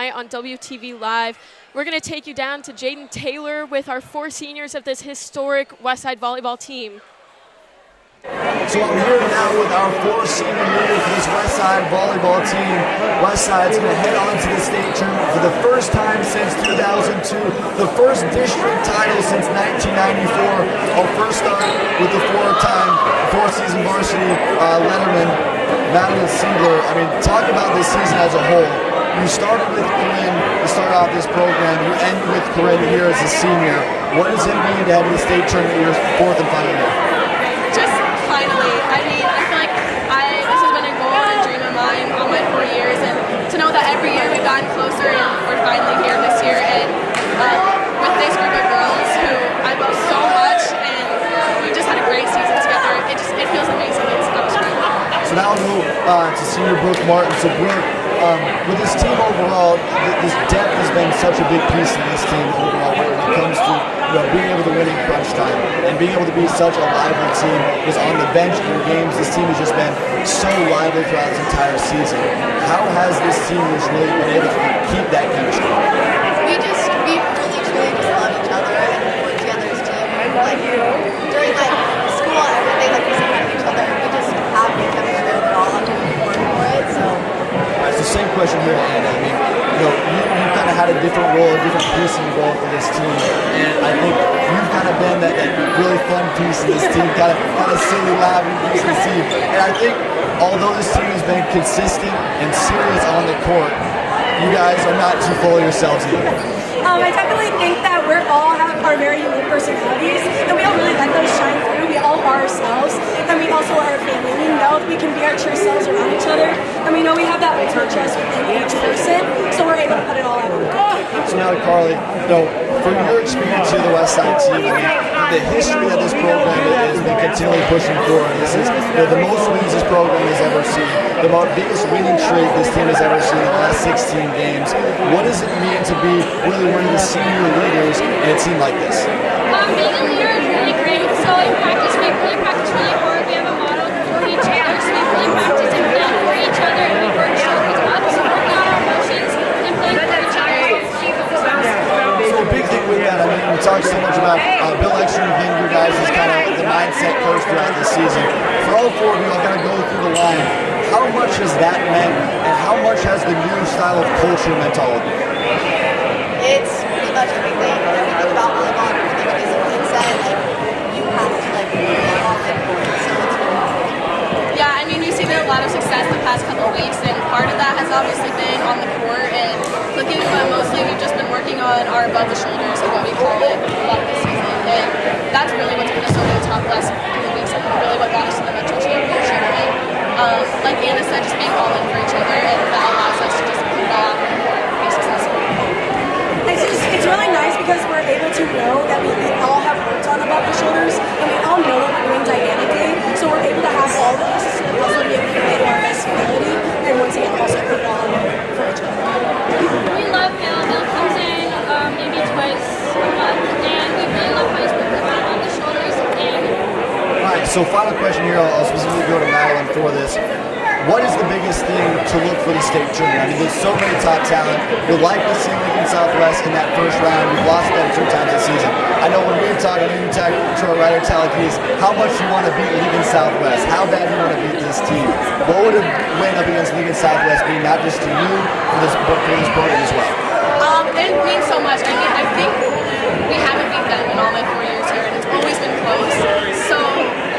tonight on WTV Live. We're going to take you down to Jaden Taylor with our 4 seniors of this historic Westside volleyball team. So I'm here now with our 4 senior leaders for this Westside volleyball team. Westside's going to head on to the state tournament for the first time since 2002, the first district title since 1994. I'll first start with the 4-season varsity letterman, Madeline Siegler. I mean, talk about this season as a whole. You started with Corinne to start off this program. You end with Corinne here as a senior. What does it mean to have the state tournament your 4th and final year? Just finally. I mean, I feel like this has been a goal and a dream of mine all my 4 years, and to know that every year we've gotten closer and we're finally here this year, and with this group of girls who I love so much, and we've just had a great season together. It feels amazing. It's great. So now we'll go to senior Brooke Martin. So Brooke, with this team overall, this depth has been such a big piece of this team overall when it comes to being able to win in crunch time and being able to be such a lively team. Because on the bench in games, this team has just been so lively throughout this entire season. How has this team just really been able to keep that chemistry? We really truly just love each other and we work together as a team. Like during school and everything, we support each other. We just have good chemistry and we're all up to work for it. So. It's the same question here, Anna. I mean, you kind of had a different role, a different piece in your role for this team, and I think you've kind of been that really fun piece of this team, kind of silly, laughing piece of this team. And I think although this team has been consistent and serious on the court, you guys are not too full of yourselves either. I definitely think that we all have our very unique personalities, and we all really let those shine through. We all are ourselves, and we also are a family. We know we can be our true selves around each other, and we know we have that ultimate trust within each person, so we're able to put it all out. So now, Carly, from your experience here, the Westside team, I mean, the history that this program has been continually pushing forward. This is the most wins this program has ever seen, the biggest winning streak this team has ever seen in the last 16 games. What does it mean to be really one of the senior leaders in a team like this? Being a leader is really great. So in practice, we really practice really hard. We have a model for each other, so we really practice and plan for each other, and we work shoulders up, so working on our emotions and playing for each other. So a big thing with that, I mean, we talked so much about Bill Extra being your guys is kind of the mindset coach throughout the season. For all 4 of you, I'm going to go through the line. How much has that meant, and how much has the new style of culture meant to all of you? It's pretty much everything. Everything about volleyball and everything it is a mindset. You have to work all in for it. So it's really important. Yeah, I mean, we've seen a lot of success the past couple of weeks, and part of that has obviously been on the court and clicking, but mostly we've just been working on our above the shoulders, or what we call it, a lot of the season. And that's really what's put us over the top the last couple of weeks, and really what got us to the Metro Championship. And like Anna said, just being all in for each other, and that allows us to just put it all out on the court and be successful. It's really nice because we're able to know that we all have worked on above the shoulders, and we all know what we're doing dynamically, so we're able to have all the pieces to the puzzle and be able to play to our best ability, and once again also put it all for each other. We love Bill. Bill comes in maybe twice a month, and we really love how he's working on the shoulders. All right, so final question here. I'll specifically go to Madeline for this. What is the biggest thing to look for the state tournament? I mean, there's so many top talent. You'll likely see Lincoln Southwest in that first round. You've lost them 2 times this season. I know when we were talking, you talked to our writer, Tallie, Pease, how much you want to beat Lincoln Southwest, how bad you want to beat this team. What would a win up against Lincoln Southwest mean, not just to you, but for this program as well? It means so much. I mean, I think we haven't beat them in all my 4 years here, and it's always been close. So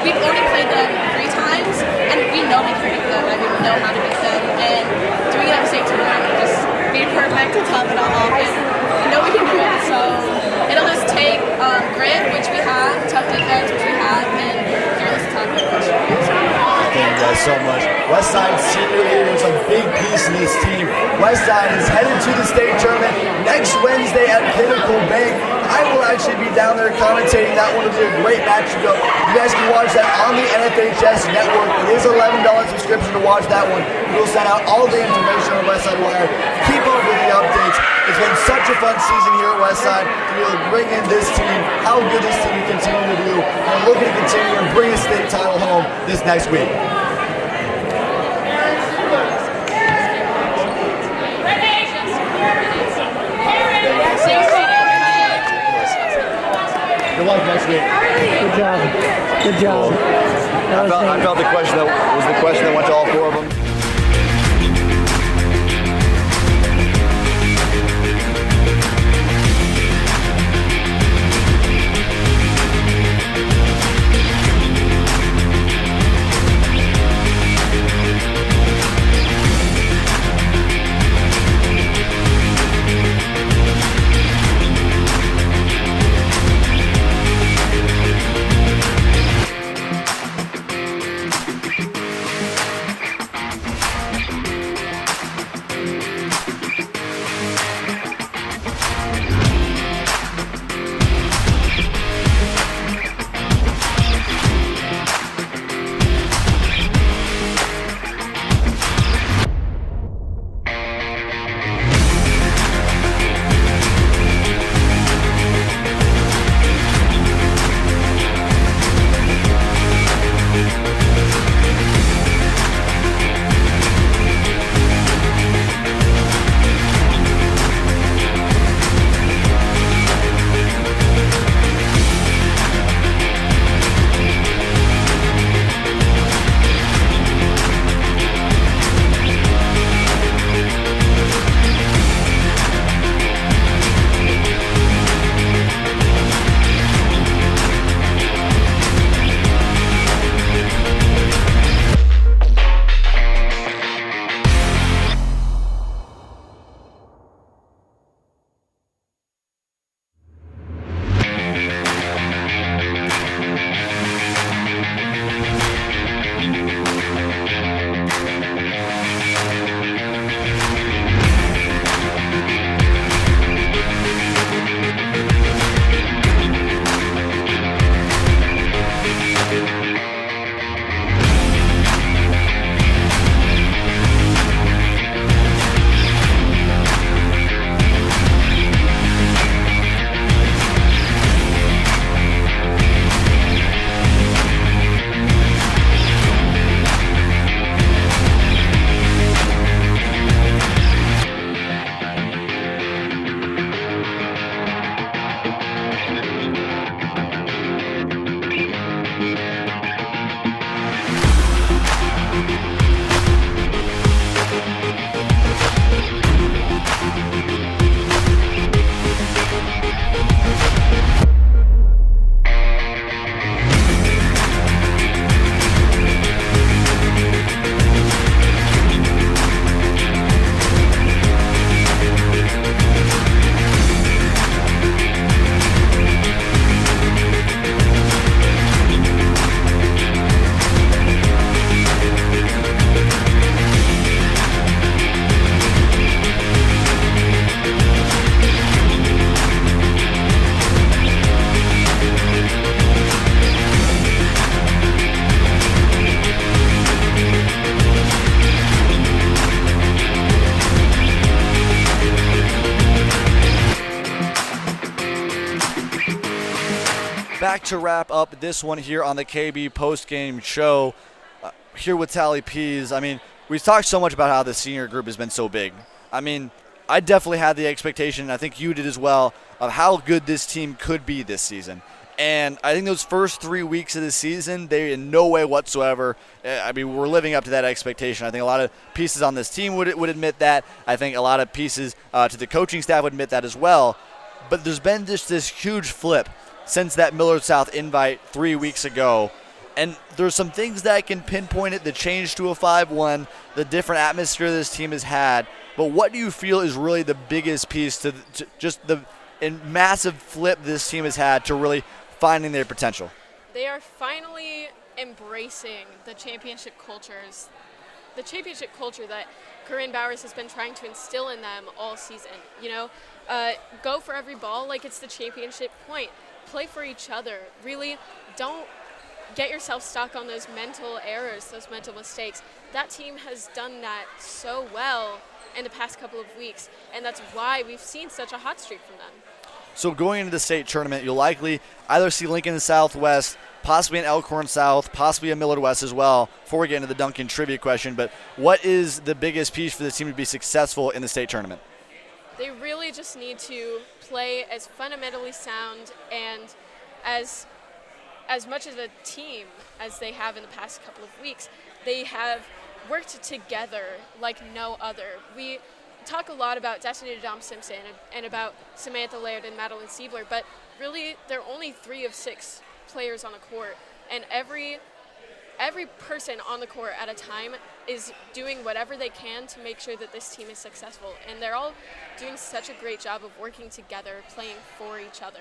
we've already played them 3 times, and we know we can beat them. I mean, we know how to beat them, and doing it at the same time and just being perfect to top it all off, and we know we can do it. So it'll just take grit, which we have, tough defense, which we have, and fearless attack, which we have. Thank you guys so much. Westside senior leaders, a big piece of this team. Westside is headed to the state tournament next Wednesday at Pinnacle Bank. I will actually be down there commentating that one. It'll be a great match to go. You guys can watch that on the NFHS network. It is $11 subscription to watch that one. We'll send out all the information on Westside Wire. Keep up with the updates. It's been such a fun season here at Westside to be able to bring in this team, how good this team can continue to do, and looking to continue and bring a state title home this next week. Ready? Good job. I felt the question that was the question that went to all four of them. Back to wrap up this one here on the KB postgame show. Here with Tallie, Pease. I mean, we've talked so much about how the senior group has been so big. I mean, I definitely had the expectation, and I think you did as well, of how good this team could be this season. And I think those first 3 weeks of the season, they in no way whatsoever, I mean, we're living up to that expectation. I think a lot of pieces on this team would admit that. I think a lot of pieces to the coaching staff would admit that as well. But there's been just this huge flip since that Millard South invite 3 weeks ago. And there's some things that can pinpoint it, the change to a 5-1, the different atmosphere this team has had. But what do you feel is really the biggest piece to just the massive flip this team has had to really finding their potential? They are finally embracing the championship cultures, the championship culture that Corinne Bowers has been trying to instill in them all season. You know, go for every ball like it's the championship point. Play for each other. Really don't get yourself stuck on those mental errors, those mental mistakes. That team has done that so well in the past couple of weeks, and that's why we've seen such a hot streak from them. So going into the state tournament, you'll likely either see Lincoln Southwest, possibly an Elkhorn South, possibly a Millard West as well, before we get into the Dunkin Trivia Question. But what is the biggest piece for this team to be successful in the state tournament? They really just need to play as fundamentally sound and as as much as a team as they have in the past couple of weeks, they have worked together like no other. We talk a lot about Destiny Dom Simpson and about Samantha Laird and Madeline Siebler, but really they're only 3 of 6 players on the court, and every person on the court at a time is doing whatever they can to make sure that this team is successful, and they're all doing such a great job of working together, playing for each other.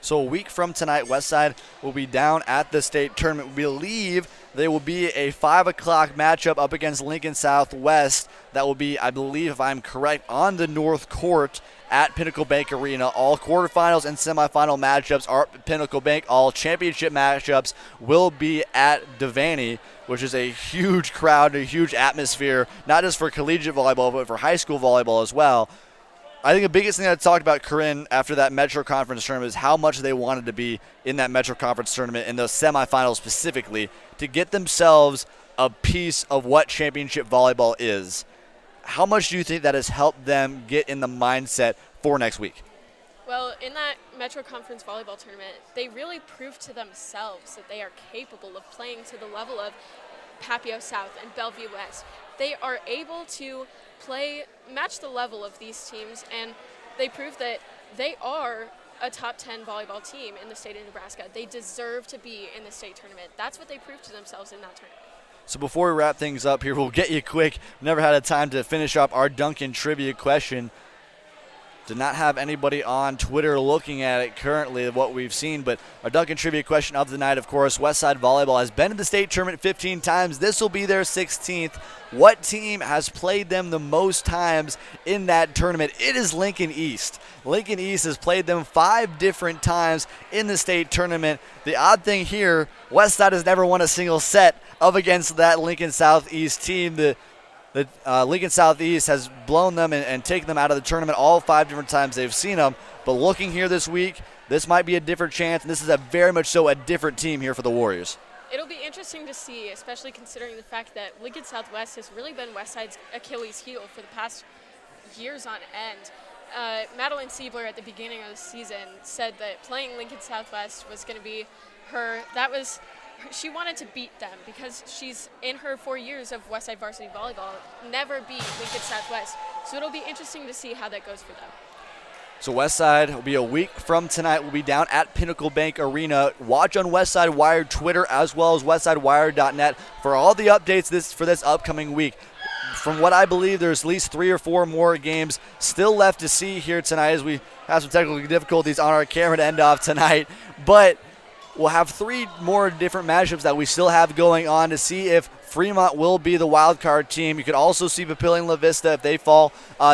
So a week from tonight, Westside will be down at the state tournament. We believe there will be a 5 o'clock matchup up against Lincoln Southwest. That will be, I believe, if I'm correct, on the North Court at Pinnacle Bank Arena. All quarterfinals and semifinal matchups are at Pinnacle Bank. All championship matchups will be at Devaney, which is a huge crowd, a huge atmosphere, not just for collegiate volleyball, but for high school volleyball as well. I think the biggest thing I talked about, Corinne, after that Metro Conference tournament is how much they wanted to be in that Metro Conference tournament, in those semifinals specifically, to get themselves a piece of what championship volleyball is. How much do you think that has helped them get in the mindset for next week? Well, in that Metro Conference volleyball tournament, they really proved to themselves that they are capable of playing to the level of Papio South and Bellevue West. They are able to match the level of these teams, and they prove that they are a top 10 volleyball team in the state of Nebraska. They deserve to be in the state tournament. That's what they proved to themselves in that tournament. So before we wrap things up here, we'll get you quick. Never had a time to finish up our Dunkin Trivia Question. Did not have anybody on Twitter looking at it currently, what we've seen, but our Dunkin Trivia Question of the night, of course, Westside Volleyball has been in the state tournament 15 times. This will be their 16th. What team has played them the most times in that tournament? It is Lincoln East. Lincoln East has played them 5 different times in the state tournament. The odd thing here, Westside has never won a single set up against that Lincoln Southeast team. The Lincoln Southeast has blown them and taken them out of the tournament all 5 different times they've seen them. But looking here this week, this might be a different chance, and this is a very much so a different team here for the Warriors. It'll be interesting to see, especially considering the fact that Lincoln Southwest has really been Westside's Achilles heel for the past years on end. Madeline Siebler at the beginning of the season said that playing Lincoln Southwest was going to be she wanted to beat them because she's, in her 4 years of Westside varsity volleyball, never beat Lincoln Southwest. So it'll be interesting to see how that goes for them. So Westside will be a week from tonight. We'll be down at Pinnacle Bank Arena. Watch on Westside Wired Twitter as well as westsidewire.net for all the updates for this upcoming week. From what I believe, there's at least 3 or 4 more games still left to see here tonight as we have some technical difficulties on our camera to end off tonight. But we'll have 3 more different matchups that we still have going on to see if Fremont will be the wild card team. You could also see Papillion La Vista if they fall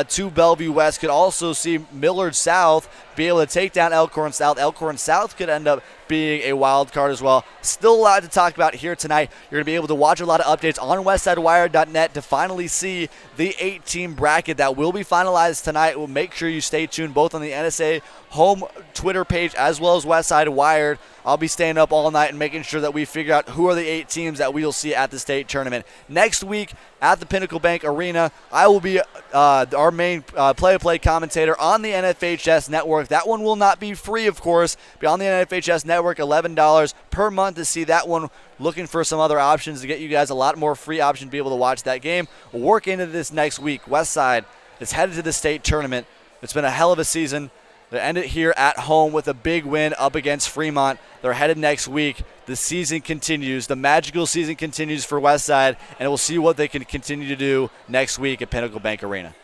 to Bellevue West. Could also see Millard South be able to take down Elkhorn South. Elkhorn South could end up being a wild card as well. Still a lot to talk about here tonight. You're going to be able to watch a lot of updates on westsidewire.net to finally see the 8-team bracket that will be finalized tonight. We'll make sure you stay tuned both on the NSA home Twitter page as well as Westside Wired. I'll be staying up all night and making sure that we figure out who are the 8 teams that we'll see at the state tournament. Next week at the Pinnacle Bank Arena, I will be our main play-to-play commentator on the NFHS network. That one will not be free, of course. Be on the NFHS network, $11 per month to see that one. Looking for some other options to get you guys a lot more free options to be able to watch that game. We'll work into this next week. Westside is headed to the state tournament. It's been a hell of a season. They end it here at home with a big win up against Fremont. They're headed next week. The season continues. The magical season continues for Westside, and we'll see what they can continue to do next week at Pinnacle Bank Arena.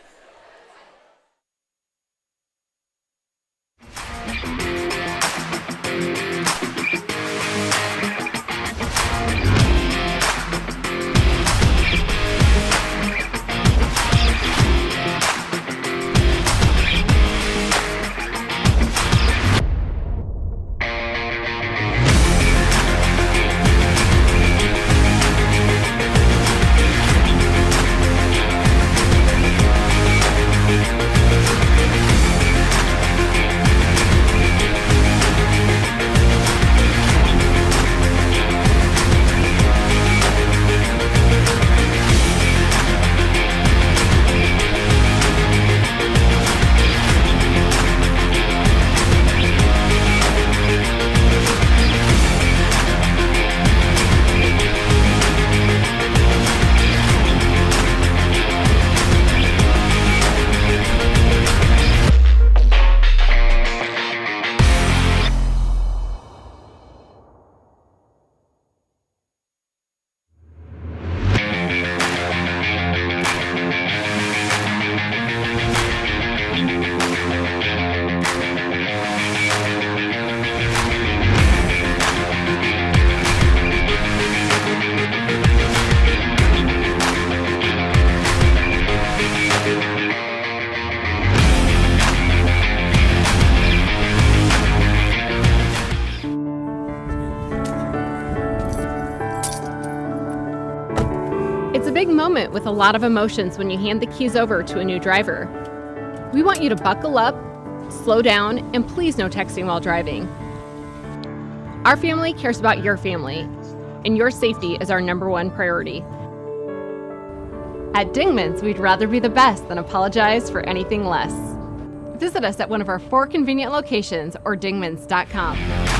moment with a lot of emotions when you hand the keys over to a new driver. We want you to buckle up, slow down, and please no texting while driving. Our family cares about your family, and your safety is our #1 priority. At Dingman's, we'd rather be the best than apologize for anything less. Visit us at one of our 4 convenient locations or dingmans.com.